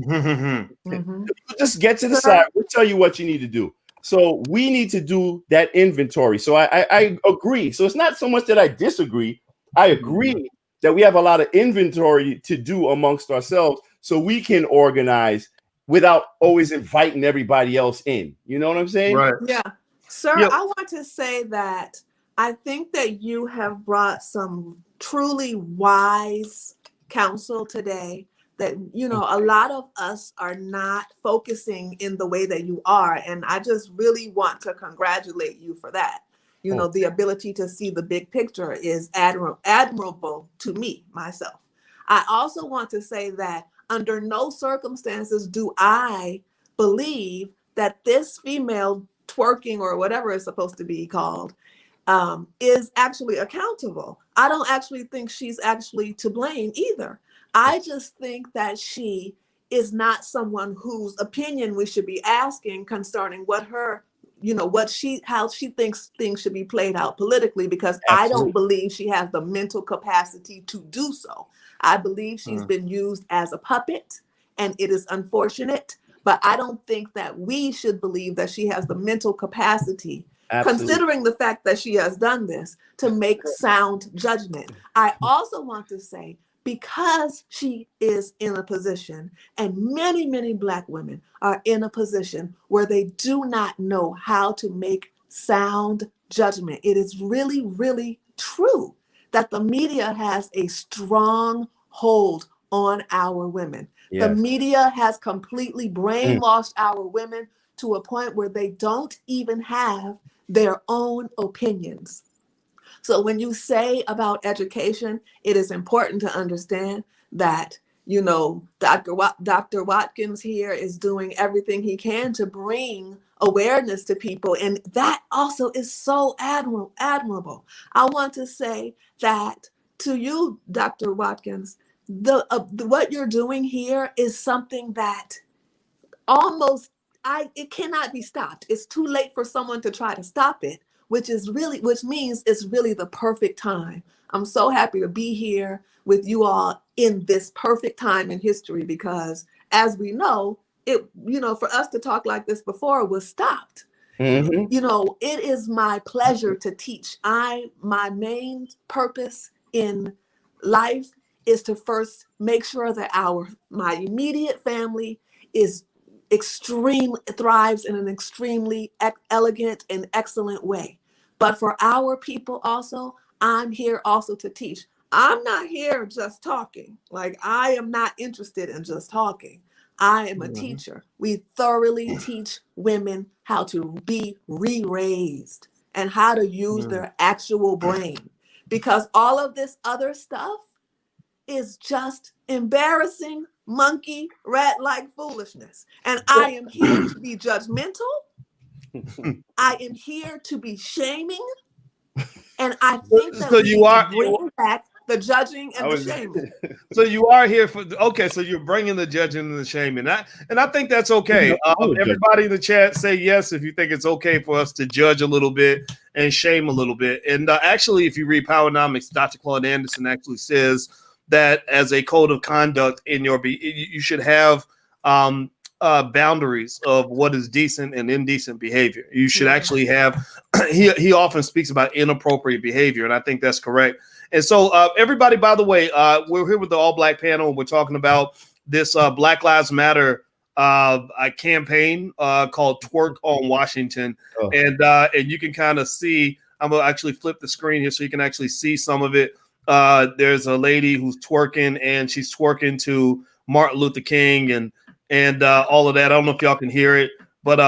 Just get to the side. We'll tell you what you need to do. So we need to do that inventory. So I agree. So it's not so much that I disagree. I agree that we have a lot of inventory to do amongst ourselves so we can organize without always inviting everybody else in. You know what I'm saying? Right. Yeah. Sir, Yep. I want to say that I think that you have brought some truly wise counsel today that, a lot of us are not focusing in the way that you are. And I just really want to congratulate you for that. The ability to see the big picture is admirable to me, myself. I also want to say that under no circumstances do I believe that this female twerking or whatever it's supposed to be called is actually accountable. I don't actually think she's actually to blame either. I just think that she is not someone whose opinion we should be asking concerning what her, how she thinks things should be played out politically, because I don't believe she has the mental capacity to do so. I believe she's been used as a puppet, and it is unfortunate, but I don't think that we should believe that she has the mental capacity, considering the fact that she has done this, to make sound judgment. I also want to say, because she is in a position, and many, many Black women are in a position where they do not know how to make sound judgment. It is really, really true that the media has a strong hold on our women. Yes. The media has completely brainwashed our women to a point where they don't even have their own opinions. So when you say about education, it is important to understand that, Dr. Watkins here is doing everything he can to bring awareness to people. And that also is so admirable. I want to say that to you, Dr. Watkins, what you're doing here is something that it cannot be stopped. It's too late for someone to try to stop it, which means it's really the perfect time. I'm so happy to be here with you all in this perfect time in history, because as we know, for us to talk like this before was stopped. It is my pleasure to teach. My main purpose in life is to first make sure that my immediate family thrives in an extremely elegant and excellent way. But for our people also, I'm here also to teach. I'm not here just talking. Like, I am not interested in just talking. I am a teacher. We thoroughly teach women how to be re-raised and how to use their actual brain, because all of this other stuff is just embarrassing, monkey, rat-like foolishness. And I am here to be judgmental. I am here to be shaming. And I think that So we need to bring back the judging and the shaming. So you are here for okay. So you're bringing the judging and the shaming, and I think that's okay. Everybody in the chat say yes if you think it's okay for us to judge a little bit and shame a little bit. And actually, if you read Powernomics, Dr. Claude Anderson actually says that as a code of conduct in your you should have boundaries of what is decent and indecent behavior. You should actually have. He often speaks about inappropriate behavior, and I think that's correct. And so, everybody, by the way, we're here with the all black panel. And we're talking about this Black Lives Matter campaign called Twerk on Washington. Oh. And you can kind of see, I'm going to actually flip the screen here so you can actually see some of it. There's a lady who's twerking, and she's twerking to Martin Luther King and all of that. I don't know if y'all can hear it, but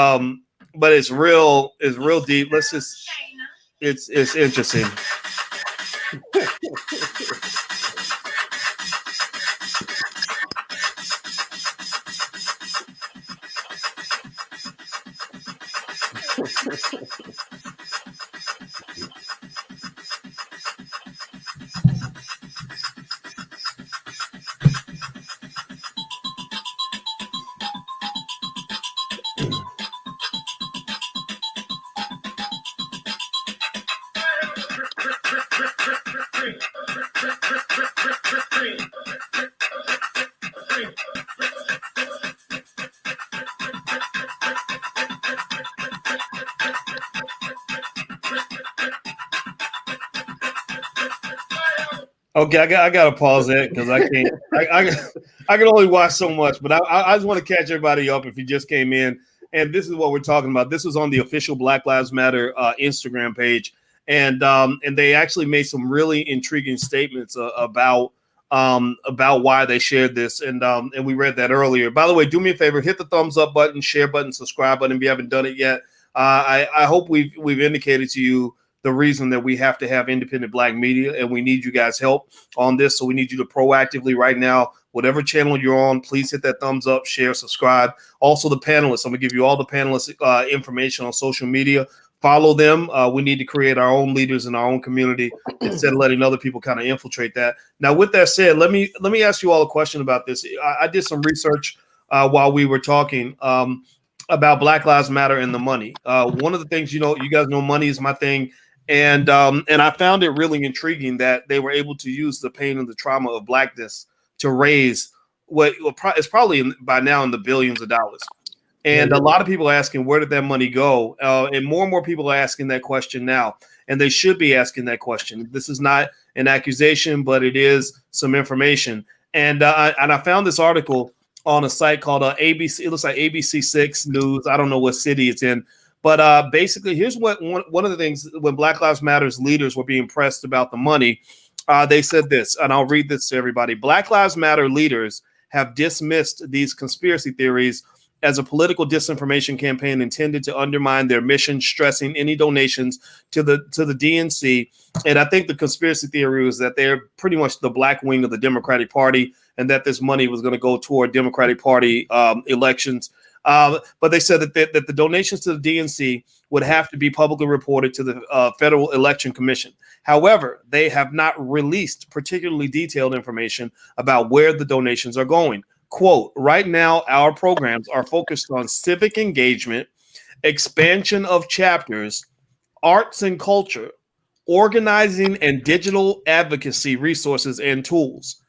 it's real deep. Let's just, it's interesting. Okay, I gotta pause that because I can't. I can only watch so much, but I just want to catch everybody up if you just came in. And this is what we're talking about. This was on the official Black Lives Matter Instagram page, and they actually made some really intriguing statements about why they shared this, and we read that earlier. By the way, do me a favor, hit the thumbs up button, share button, subscribe button if you haven't done it yet. I hope we've indicated to you the reason that we have to have independent black media, and we need you guys' help on this. So we need you to proactively right now, whatever channel you're on, please hit that thumbs up, share, subscribe. Also the panelists, I'm gonna give you all the panelists information on social media. Follow them. We need to create our own leaders in our own community instead of letting other people kind of infiltrate that. Now, with that said, let me ask you all a question about this. I did some research while we were talking about Black Lives Matter and the money. One of the things, you guys know money is my thing. And I found it really intriguing that they were able to use the pain and the trauma of blackness to raise what is probably by now in the billions of dollars. And a lot of people are asking, where did that money go? And more people are asking that question now. And they should be asking that question. This is not an accusation, but it is some information. And I found this article on a site called ABC. It looks like ABC6 News. I don't know what city it's in. But basically, here's what one of the things when Black Lives Matter's leaders were being pressed about the money, they said this, and I'll read this to everybody. Black Lives Matter leaders have dismissed these conspiracy theories as a political disinformation campaign intended to undermine their mission, stressing any donations to the DNC. And I think the conspiracy theory was that they're pretty much the black wing of the Democratic Party, and that this money was going to go toward Democratic Party elections. But they said that the donations to the DNC would have to be publicly reported to the Federal Election Commission. However, they have not released particularly detailed information about where the donations are going. Quote, right now, our programs are focused on civic engagement, expansion of chapters, arts and culture, organizing, and digital advocacy resources and tools.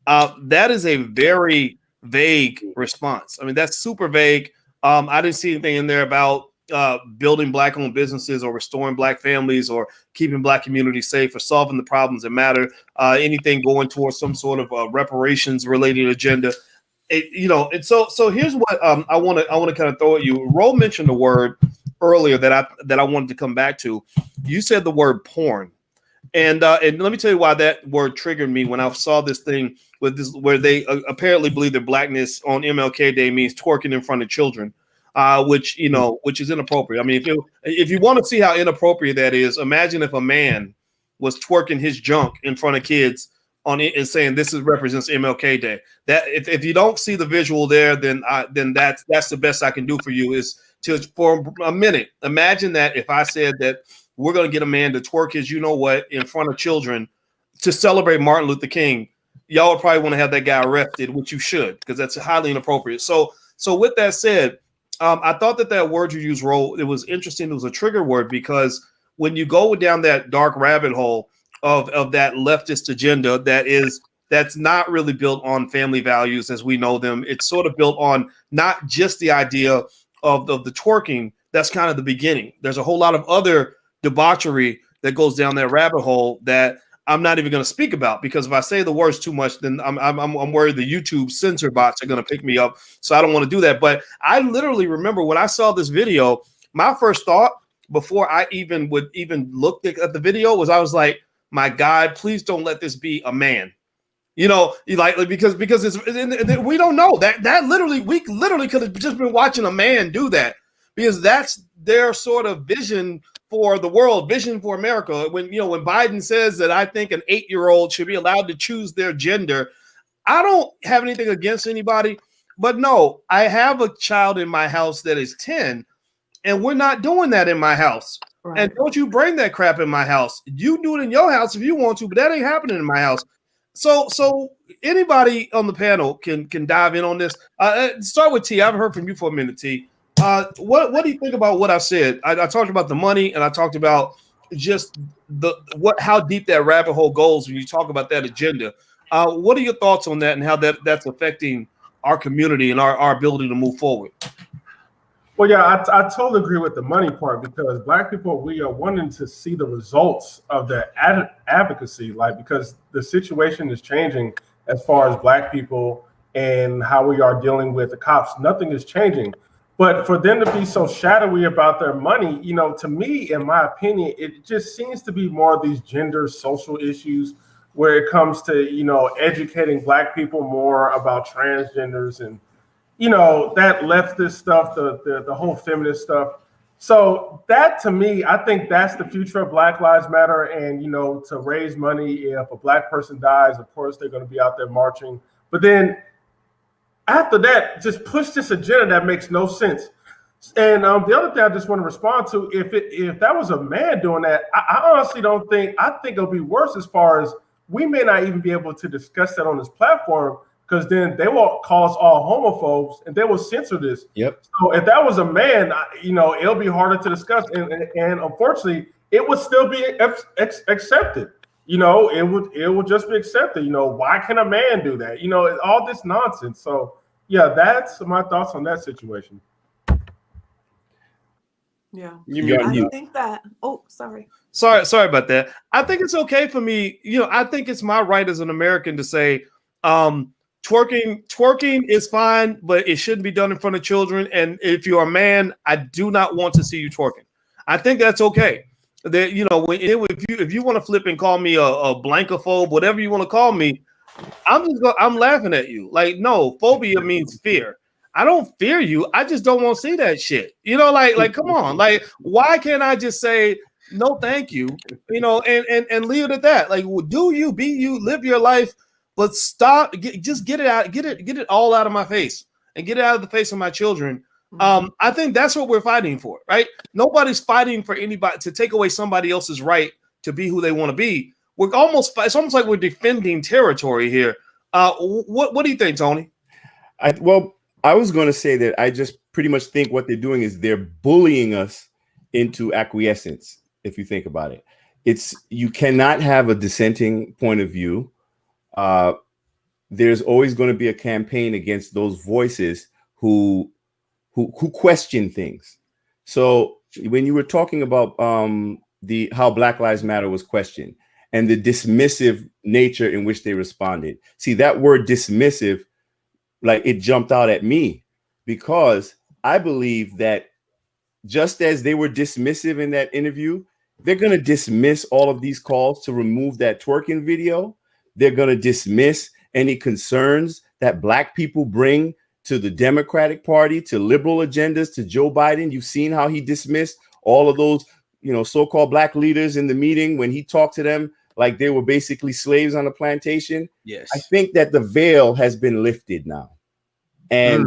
That is a very vague response. I mean, that's super vague. I didn't see anything in there about building black-owned businesses or restoring black families or keeping black communities safe or solving the problems that matter. Anything going towards some sort of reparations-related agenda. And so here's what I want to kind of throw at you. Ro mentioned a word earlier that I wanted to come back to. You said the word porn. And let me tell you why that word triggered me when I saw this thing with this, where they apparently believe that blackness on MLK Day means twerking in front of children, which is inappropriate. I mean, if you want to see how inappropriate that is, imagine if a man was twerking his junk in front of kids on it and saying this represents MLK Day. That if you don't see the visual there, then that's the best I can do for you is to for a minute imagine that if I said that we're going to get a man to twerk his in front of children to celebrate Martin Luther King, y'all would probably want to have that guy arrested, which you should, because that's highly inappropriate. So with that said, I thought that word you used, Ro, it was interesting. It was a trigger word because when you go down that dark rabbit hole of that leftist agenda that's not really built on family values as we know them, it's sort of built on not just the idea of the twerking. That's kind of the beginning. There's a whole lot of other debauchery that goes down that rabbit hole that I'm not even going to speak about, because if I say the words too much, then I'm worried the YouTube censor bots are going to pick me up. So I don't want to do that. But I literally remember when I saw this video, my first thought before I even look at the video was, I was like, my God, please don't let this be a man. You know, because we don't know that literally, we literally could have just been watching a man do that, because that's their sort of vision for the world, vision for America. When Biden says that I think an 8-year-old should be allowed to choose their gender, I don't have anything against anybody, but no, I have a child in my house that is 10, and we're not doing that in my house. Right. And don't you bring that crap in my house. You do it in your house if you want to, but that ain't happening in my house. So anybody on the panel can dive in on this. Start with T. I haven't heard from you for a minute, T. What do you think about what I said? I talked about the money, and I talked about just how deep that rabbit hole goes when you talk about that agenda. What are your thoughts on that, and how that's affecting our community and our ability to move forward? Well, yeah, I totally agree with the money part, because Black people, we are wanting to see the results of the advocacy, because the situation is changing as far as Black people and how we are dealing with the cops. Nothing is changing. But for them to be so shadowy about their money, to me, in my opinion, it just seems to be more of these gender social issues where it comes to, educating Black people more about transgenders and, that leftist stuff, the whole feminist stuff. So that, to me, I think that's the future of Black Lives Matter. And, to raise money, if a Black person dies, of course, they're going to be out there marching. But then after that, just push this agenda that makes no sense. And the other thing I just want to respond to, if that was a man doing that, I honestly don't think, I think it'll be worse, as far as we may not even be able to discuss that on this platform, because then they will call us all homophobes and they will censor this. Yep. So if that was a man, it'll be harder to discuss. And unfortunately, it would still be accepted. It would just be accepted. Why can a man do that? All this nonsense. So yeah, that's my thoughts on that situation. Yeah, I think that. Oh, sorry about that. I think it's okay for me. I think it's my right as an American to say, twerking is fine, but it shouldn't be done in front of children. And if you're a man, I do not want to see you twerking. I think that's okay. That if you want to flip and call me a blankophobe, whatever you want to call me, I'm laughing at you. Like, no, phobia means fear. I don't fear you. I just don't want to see that shit. Like come on. Like, why can't I just say no, thank you? And leave it at that. Like, do you, be you, live your life, but stop. Just get it out. Get it all out of my face, and get it out of the face of my children. I think that's what we're fighting for, right? Nobody's fighting for anybody to take away somebody else's right to be who they want to be. It's almost like we're defending territory here. What do you think, Tony? I was going to say that I just pretty much think what they're doing is they're bullying us into acquiescence. If you think about it, you cannot have a dissenting point of view. There's always going to be a campaign against those voices who question things. So when you were talking about how Black Lives Matter was questioned and the dismissive nature in which they responded, see, that word dismissive, like, it jumped out at me, because I believe that just as they were dismissive in that interview, they're going to dismiss all of these calls to remove that twerking video. They're going to dismiss any concerns that Black people bring to the Democratic Party, to liberal agendas, to Joe Biden. You've seen how he dismissed all of those, so-called Black leaders in the meeting when he talked to them like they were basically slaves on a plantation. Yes. I think that the veil has been lifted now, and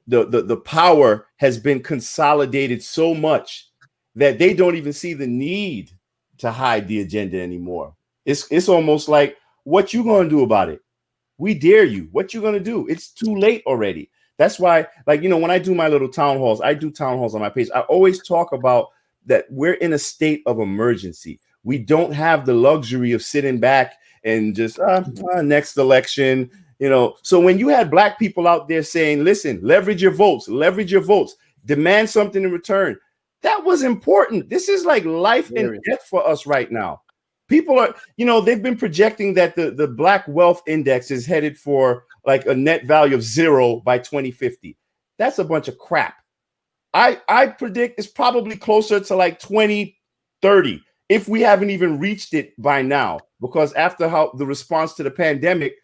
the power has been consolidated so much that they don't even see the need to hide the agenda anymore. It's almost like, what you gonna do about it? We dare you. What you gonna do? It's too late already. That's why, like, you know, when I do my little town halls, I do town halls on my page. I always talk about that we're in a state of emergency. We don't have the luxury of sitting back and just next election, you know. So when you had black people out there saying, listen, leverage your votes, demand something in return, that was important. This is like life and death for us right now. People are, you know, they've been projecting that the Black Wealth Index is headed for like a net value of 0 by 2050. That's a bunch of crap. I predict it's probably closer to like 2030 if we haven't even reached it by now, because after how the response to the pandemic,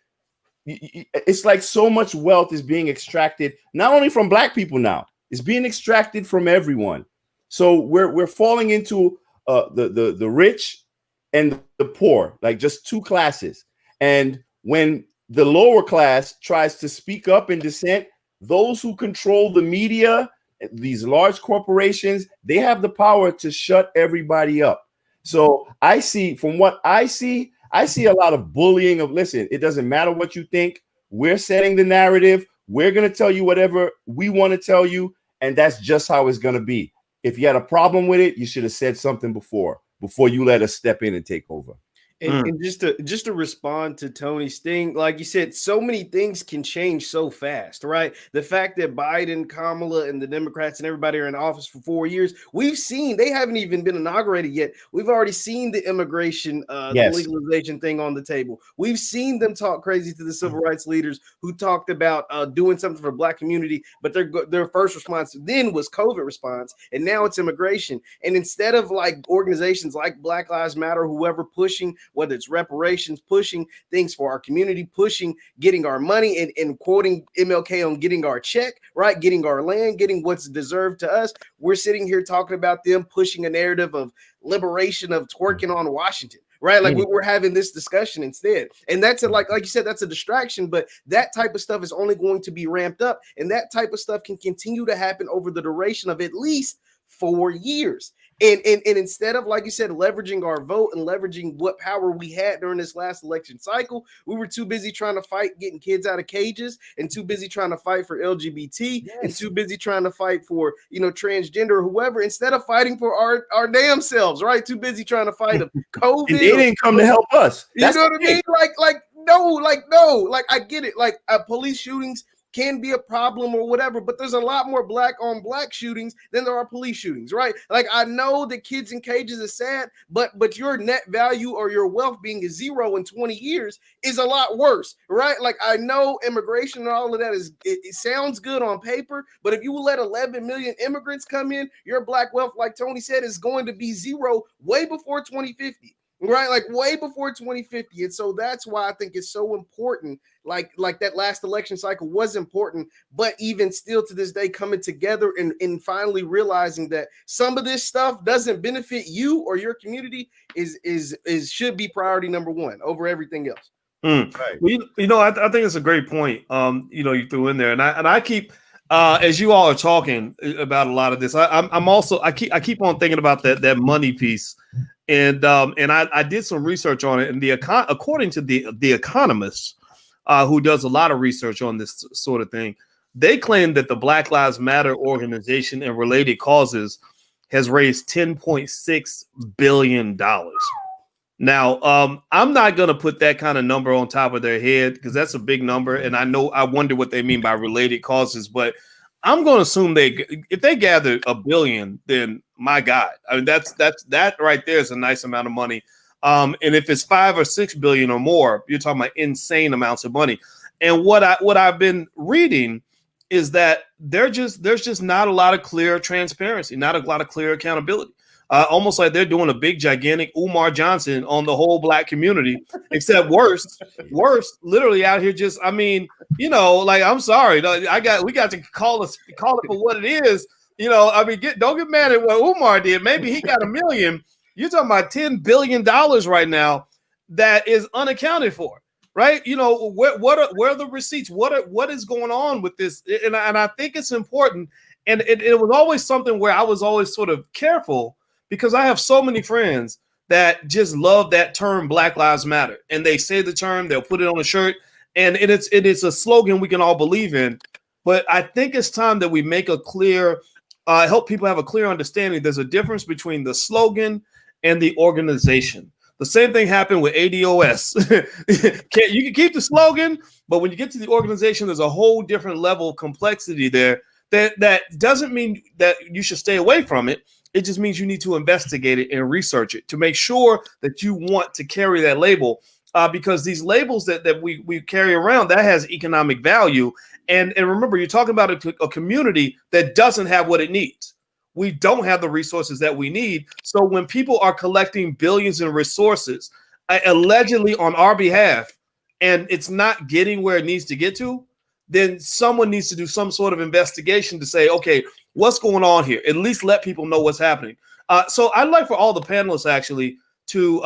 it's like so much wealth is being extracted, not only from black people now, it's being extracted from everyone. So we're falling into the rich and the poor, like just two classes. And when the lower class tries to speak up in dissent, those who control the media, these large corporations, they have the power to shut everybody up. So I see, from what I see a lot of bullying of, listen, it doesn't matter what you think. We're setting the narrative. We're going to tell you whatever we want to tell you. And that's just how it's going to be. If you had a problem with it, you should have said something before you let us step in and take over. And just to respond to Tony's thing, like you said, so many things can change so fast, right? The fact that Biden, Kamala, and the Democrats and everybody are in office for 4 years, we've seen, they haven't even been inaugurated yet. We've already seen the immigration, the legalization thing on the table. We've seen them talk crazy to the civil rights leaders who talked about doing something for the black community, but their first response then was COVID response, and now it's immigration. And instead of like organizations like Black Lives Matter, whoever pushing, whether it's reparations, pushing things for our community, pushing getting our money and quoting MLK on getting our check, right? Getting our land, getting what's deserved to us. We're sitting here talking about them pushing a narrative of liberation of twerking on Washington, right? Like we're having this discussion instead. And that's like you said, that's a distraction, but that type of stuff is only going to be ramped up. And that type of stuff can continue to happen over the duration of at least 4 years. And instead of, like you said, leveraging our vote and leveraging what power we had during this last election cycle, we were too busy trying to fight getting kids out of cages, and too busy trying to fight for LGBT, and too busy trying to fight for, you know, transgender or whoever, instead of fighting for our damn selves, right? Too busy trying to fight COVID. And they didn't come to help us. That's, you know what I mean? Like I get it. Like police shootings can be a problem or whatever, but there's a lot more black on black shootings than there are police shootings, right? Like, I know that kids in cages is sad, but your net value or your wealth being 0 in 20 years is a lot worse, right? Like, I know immigration and all of that it sounds good on paper, but if you let 11 million immigrants come in, your black wealth, like Tony said, is going to be 0 way before 2050. Right, like way before 2050. And so that's why I think it's so important. Like that last election cycle was important, but even still to this day, coming together and finally realizing that some of this stuff doesn't benefit you or your community is should be priority number one over everything else. Right. Well, you know, I think it's a great point. You know, you threw in there, and I keep as you all are talking about a lot of this, I keep on thinking about that money piece. And I did some research on it, and according to the Economist, who does a lot of research on this sort of thing, they claim that the Black Lives Matter organization and related causes has raised $10.6 billion. Now, I'm not going to put that kind of number on top of their head because that's a big number, and I wonder what they mean by related causes, but I'm going to assume if they gather $1 billion, then my God, I mean that right there is a nice amount of money. And if it's 5 or 6 billion or more, you're talking about insane amounts of money. And what I've been reading is that there's just not a lot of clear transparency, not a lot of clear accountability. Almost like they're doing a big, gigantic Umar Johnson on the whole black community, except worse, literally out here just, I mean, you know, like, I'm sorry, we got to call it for what it is. You know, I mean, don't get mad at what Umar did. Maybe he got $1 million. You're talking about $10 billion right now that is unaccounted for, right? You know, where are the receipts? What is going on with this? And I think it's important. And it was always something where I was always sort of careful, because I have so many friends that just love that term Black Lives Matter, and they say the term, they'll put it on a shirt, and it's a slogan we can all believe in. But I think it's time that we make a clear, help people have a clear understanding. There's a difference between the slogan and the organization. The same thing happened with ADOS. You can keep the slogan, but when you get to the organization, there's a whole different level of complexity there. That doesn't mean that you should stay away from it. It just means you need to investigate it and research it to make sure that you want to carry that label, because these labels that we carry around, that has economic value. And remember, you're talking about a community that doesn't have what it needs. We don't have the resources that we need. So when people are collecting billions in resources, allegedly on our behalf, and it's not getting where it needs to get to, then someone needs to do some sort of investigation to say, okay, what's going on here? At least let people know what's happening. So I'd like for all the panelists actually to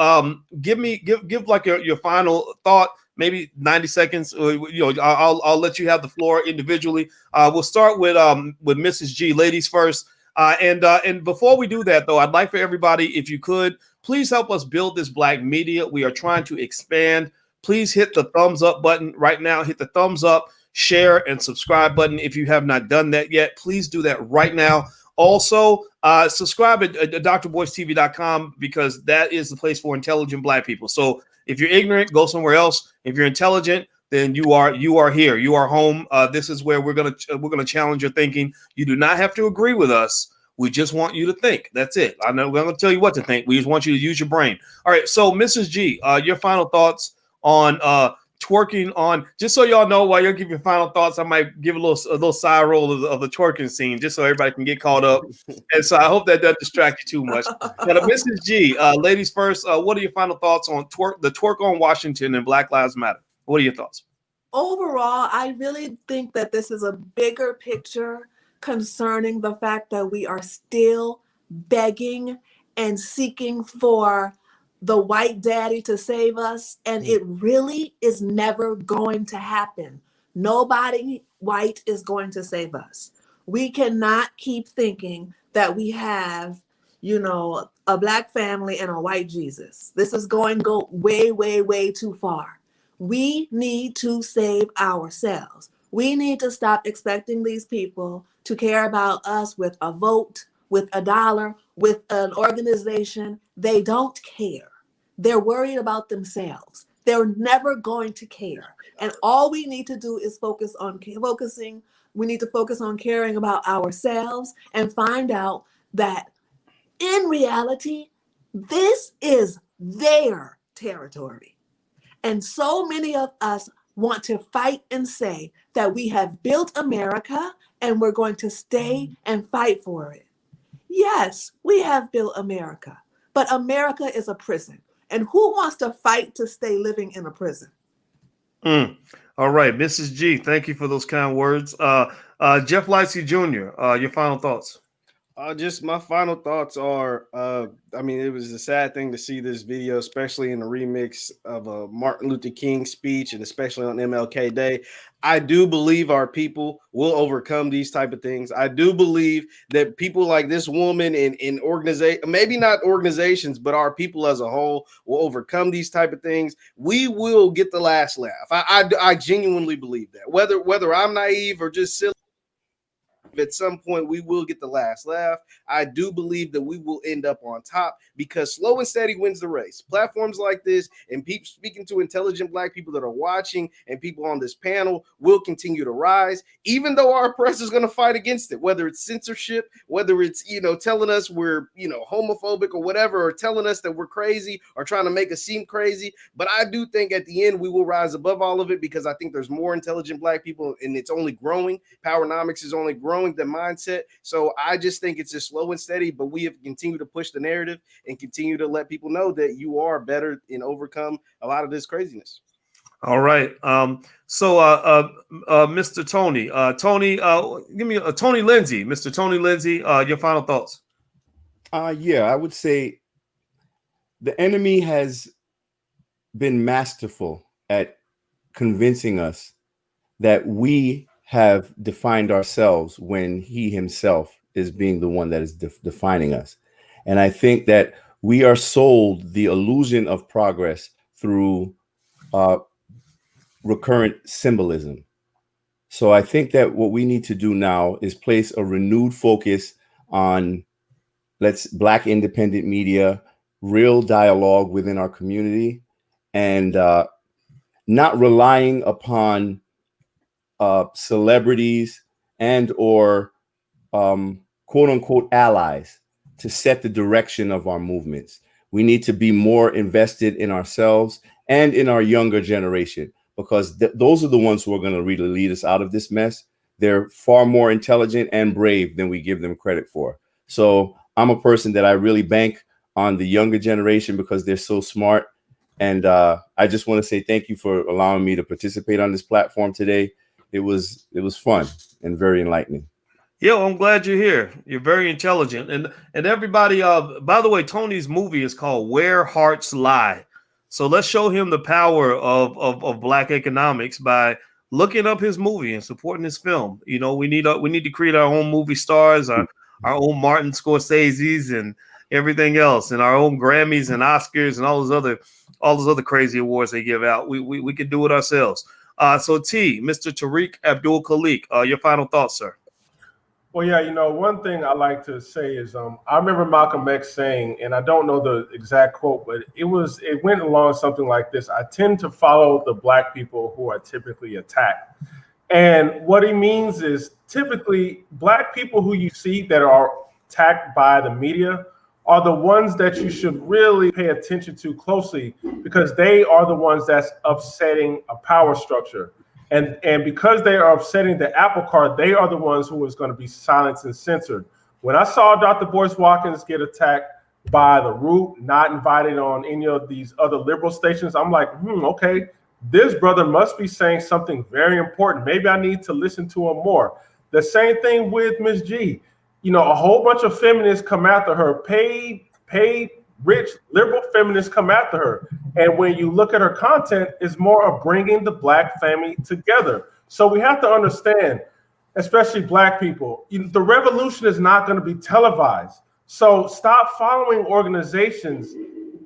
give like your final thought, maybe 90 seconds. I'll let you have the floor individually. We'll start with Mrs. G, ladies first. And before we do that, though, I'd like for everybody, if you could, please help us build this Black media. We are trying to expand. Please hit the thumbs up button right now. Hit the thumbs up, share, and subscribe button. If you have not done that yet, please do that right now. Also, subscribe at drboystv.com, because that is the place for intelligent Black people. So if you're ignorant, go somewhere else. If you're intelligent, then you are here. You are home. This is where we're gonna challenge your thinking. You do not have to agree with us. We just want you to think. That's it. I know we're gonna tell you what to think. We just want you to use your brain. All right. So, Mrs. G, your final thoughts on twerking on. Just so y'all know, while you're giving your final thoughts, I might give a little side roll of the twerking scene, just so everybody can get caught up. And so I hope that doesn't distract you too much. But Mrs. G, ladies first. What are your final thoughts on the twerk on Washington and Black Lives Matter? What are your thoughts? Overall, I really think that this is a bigger picture concerning the fact that we are still begging and seeking for the white daddy to save us, and it really is never going to happen. Nobody white is going to save us. We cannot keep thinking that we have, a Black family and a white Jesus. This is going to go way, way, way too far. We need to save ourselves. We need to stop expecting these people to care about us with a vote, with a dollar, with an organization. They don't care. They're worried about themselves. They're never going to care. And all we need to do is focus on caring about ourselves and find out that in reality, this is their territory. And so many of us want to fight and say that we have built America and we're going to stay and fight for it. Yes, we have built America, but America is a prison. And who wants to fight to stay living in a prison? All right, Mrs. G, thank you for those kind words. Jeff Lightsey Jr., your final thoughts. Just my final thoughts are, it was a sad thing to see this video, especially in the remix of a Martin Luther King speech, and especially on MLK Day. I do believe our people will overcome these type of things. I do believe that people like this woman in organization, maybe not organizations, but our people as a whole will overcome these type of things. We will get the last laugh. I genuinely believe that. Whether I'm naive or just silly, at some point we will get the last laugh. I do believe that we will end up on top, because slow and steady wins the race. Platforms like this and people speaking to intelligent Black people that are watching and people on this panel will continue to rise, even though our press is going to fight against it, whether it's censorship, whether it's telling us we're homophobic or whatever, or telling us that we're crazy or trying to make us seem crazy. But I do think at the end we will rise above all of it, because I think there's more intelligent Black people, and it's only growing. Powernomics is only growing the mindset. So I just think it's just slow and steady, but we have to continue to push the narrative and continue to let people know that you are better and overcome a lot of this craziness. All right. Mr. Tony, give me Tony Lindsay. Mr. Tony Lindsay, your final thoughts. Yeah, I would say the enemy has been masterful at convincing us that we have defined ourselves when he himself is being the one that is defining us. And I think that we are sold the illusion of progress through recurrent symbolism. So I think that what we need to do now is place a renewed focus on Black independent media, real dialogue within our community, and not relying upon celebrities and or quote unquote allies to set the direction of our movements. We need to be more invested in ourselves and in our younger generation, because those are the ones who are going to really lead us out of this mess. They're far more intelligent and brave than we give them credit for. So I'm a person that I really bank on the younger generation because they're so smart. And I just want to say thank you for allowing me to participate on this platform today. It was fun and very enlightening. Yeah, well, I'm glad you're here. You're very intelligent. And everybody, by the way, Tony's movie is called Where Hearts Lie. So let's show him the power of Black economics by looking up his movie and supporting his film. You know, we need to create our own movie stars, our own Martin Scorsese's and everything else, and our own Grammys and Oscars and all those other crazy awards they give out. We could do it ourselves. So Mr. Tariq Abdul Khalik, your final thoughts, sir. Well, yeah, you know, one thing I like to say is I remember Malcolm X saying, and I don't know the exact quote, but it went along something like this: I tend to follow the Black people who are typically attacked. And what he means is typically Black people who you see that are attacked by the media are the ones that you should really pay attention to closely, because they are the ones that's upsetting a power structure. And because they are upsetting the apple cart, they are the ones who is going to be silenced and censored. When I saw Dr. Boyce Watkins get attacked by The Root, not invited on any of these other liberal stations, I'm like, okay, this brother must be saying something very important. Maybe I need to listen to him more. The same thing with Ms. G. You know, a whole bunch of feminists come after her, paid, rich, liberal feminists come after her. And when you look at her content, it's more of bringing the Black family together. So we have to understand, especially Black people, the revolution is not going to be televised. So stop following organizations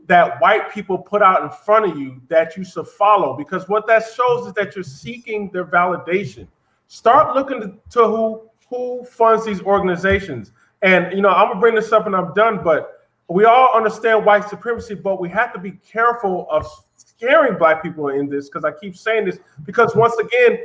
that white people put out in front of you that you should follow, because what that shows is that you're seeking their validation. Start looking to who funds these organizations. And, you know, I'm gonna bring this up and I'm done, but we all understand white supremacy, but we have to be careful of scaring Black people in this, because I keep saying this, because once again,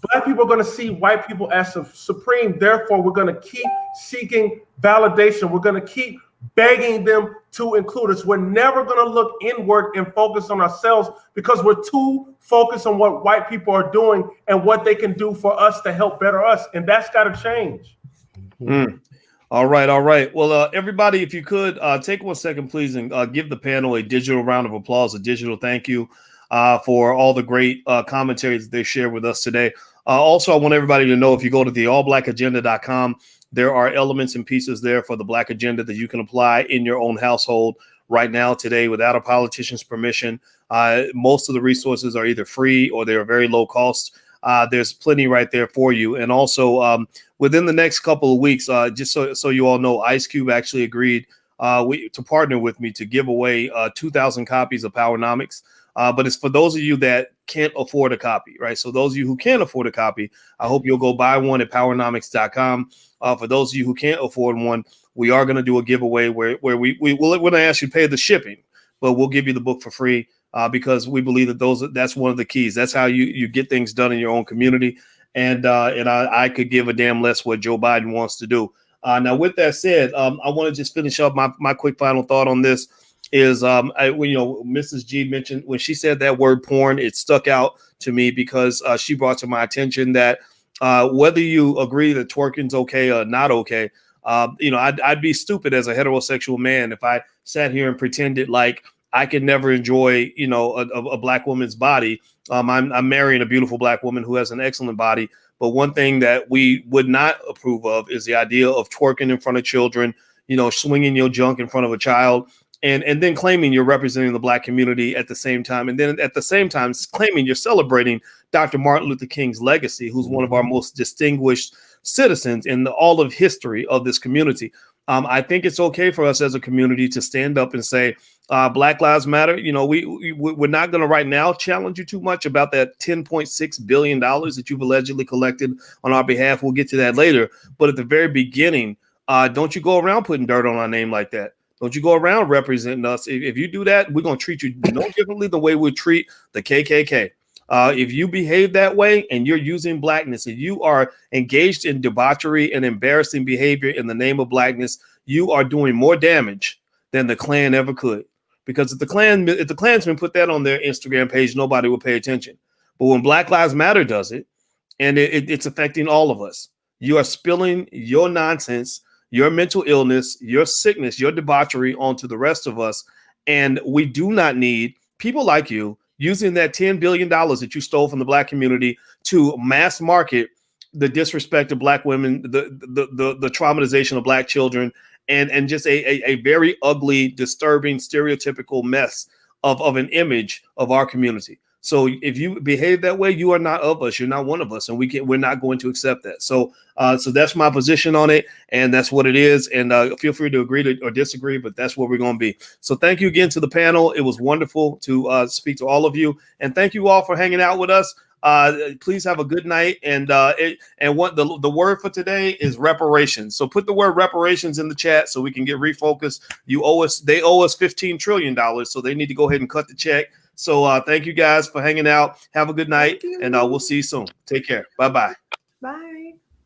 Black people are going to see white people as supreme. Therefore, we're going to keep seeking validation. We're going to keep begging them to include us. We're never going to look inward and focus on ourselves, because we're too focused on what white people are doing and what they can do for us to help better us. And that's got to change. All right. Well, everybody, if you could take 1 second, please, and give the panel a digital round of applause, a digital thank you for all the great commentaries that they shared with us today. Also, I want everybody to know, if you go to theallblackagenda.com, there are elements and pieces there for the Black agenda that you can apply in your own household right now, today, without a politician's permission. Most of the resources are either free or they are very low cost. There's plenty right there for you. And also, within the next couple of weeks, just so you all know, Ice Cube actually agreed to partner with me to give away 2,000 copies of Powernomics. But it's for those of you that can't afford a copy, right? So those of you who can't afford a copy, I hope you'll go buy one at powernomics.com. For those of you who can't afford one, we are going to do a giveaway where we're going to ask you to pay the shipping, but we'll give you the book for free. Because we believe that that's one of the keys. That's how you get things done in your own community. And I could give a damn less what Joe Biden wants to do. Now, with that said, I want to just finish up my quick final thought on this is when, you know, Mrs. G mentioned, when she said that word porn, it stuck out to me because she brought to my attention that whether you agree that twerking's okay or not okay, you know, I'd be stupid as a heterosexual man if I sat here and pretended like I could never enjoy, you know, a Black woman's body. I'm marrying a beautiful Black woman who has an excellent body. But one thing that we would not approve of is the idea of twerking in front of children, you know, swinging your junk in front of a child, and then claiming you're representing the Black community at the same time. And then at the same time, claiming you're celebrating Dr. Martin Luther King's legacy, who's one of our most distinguished citizens in all of history of this community. I think it's okay for us as a community to stand up and say, Black Lives Matter. You know, we're not going to right now challenge you too much about that $10.6 billion that you've allegedly collected on our behalf. We'll get to that later. But at the very beginning, don't you go around putting dirt on our name like that. Don't you go around representing us. If you do that, we're going to treat you no differently the way we treat the KKK. If you behave that way and you're using blackness and you are engaged in debauchery and embarrassing behavior in the name of blackness, you are doing more damage than the Klan ever could. Because if the Klansmen put that on their Instagram page, nobody will pay attention. But when Black Lives Matter does it, and it's affecting all of us, you are spilling your nonsense, your mental illness, your sickness, your debauchery onto the rest of us. And we do not need people like you using that $10 billion that you stole from the Black community to mass market the disrespect of Black women, the traumatization of Black children, and just a very ugly, disturbing, stereotypical mess of an image of our community. So if you behave that way, you are not of us. You're not one of us, and we're not going to accept that. So that's my position on it, and that's what it is. And feel free to agree or disagree, but that's where we're going to be. So thank you again to the panel. It was wonderful to speak to all of you, and thank you all for hanging out with us. Please have a good night. And what the word for today is reparations. So put the word reparations in the chat so we can get refocused. They owe us $15 trillion. So they need to go ahead and cut the check. So thank you guys for hanging out. Have a good night, and we'll see you soon. Take care. Bye-bye. Bye.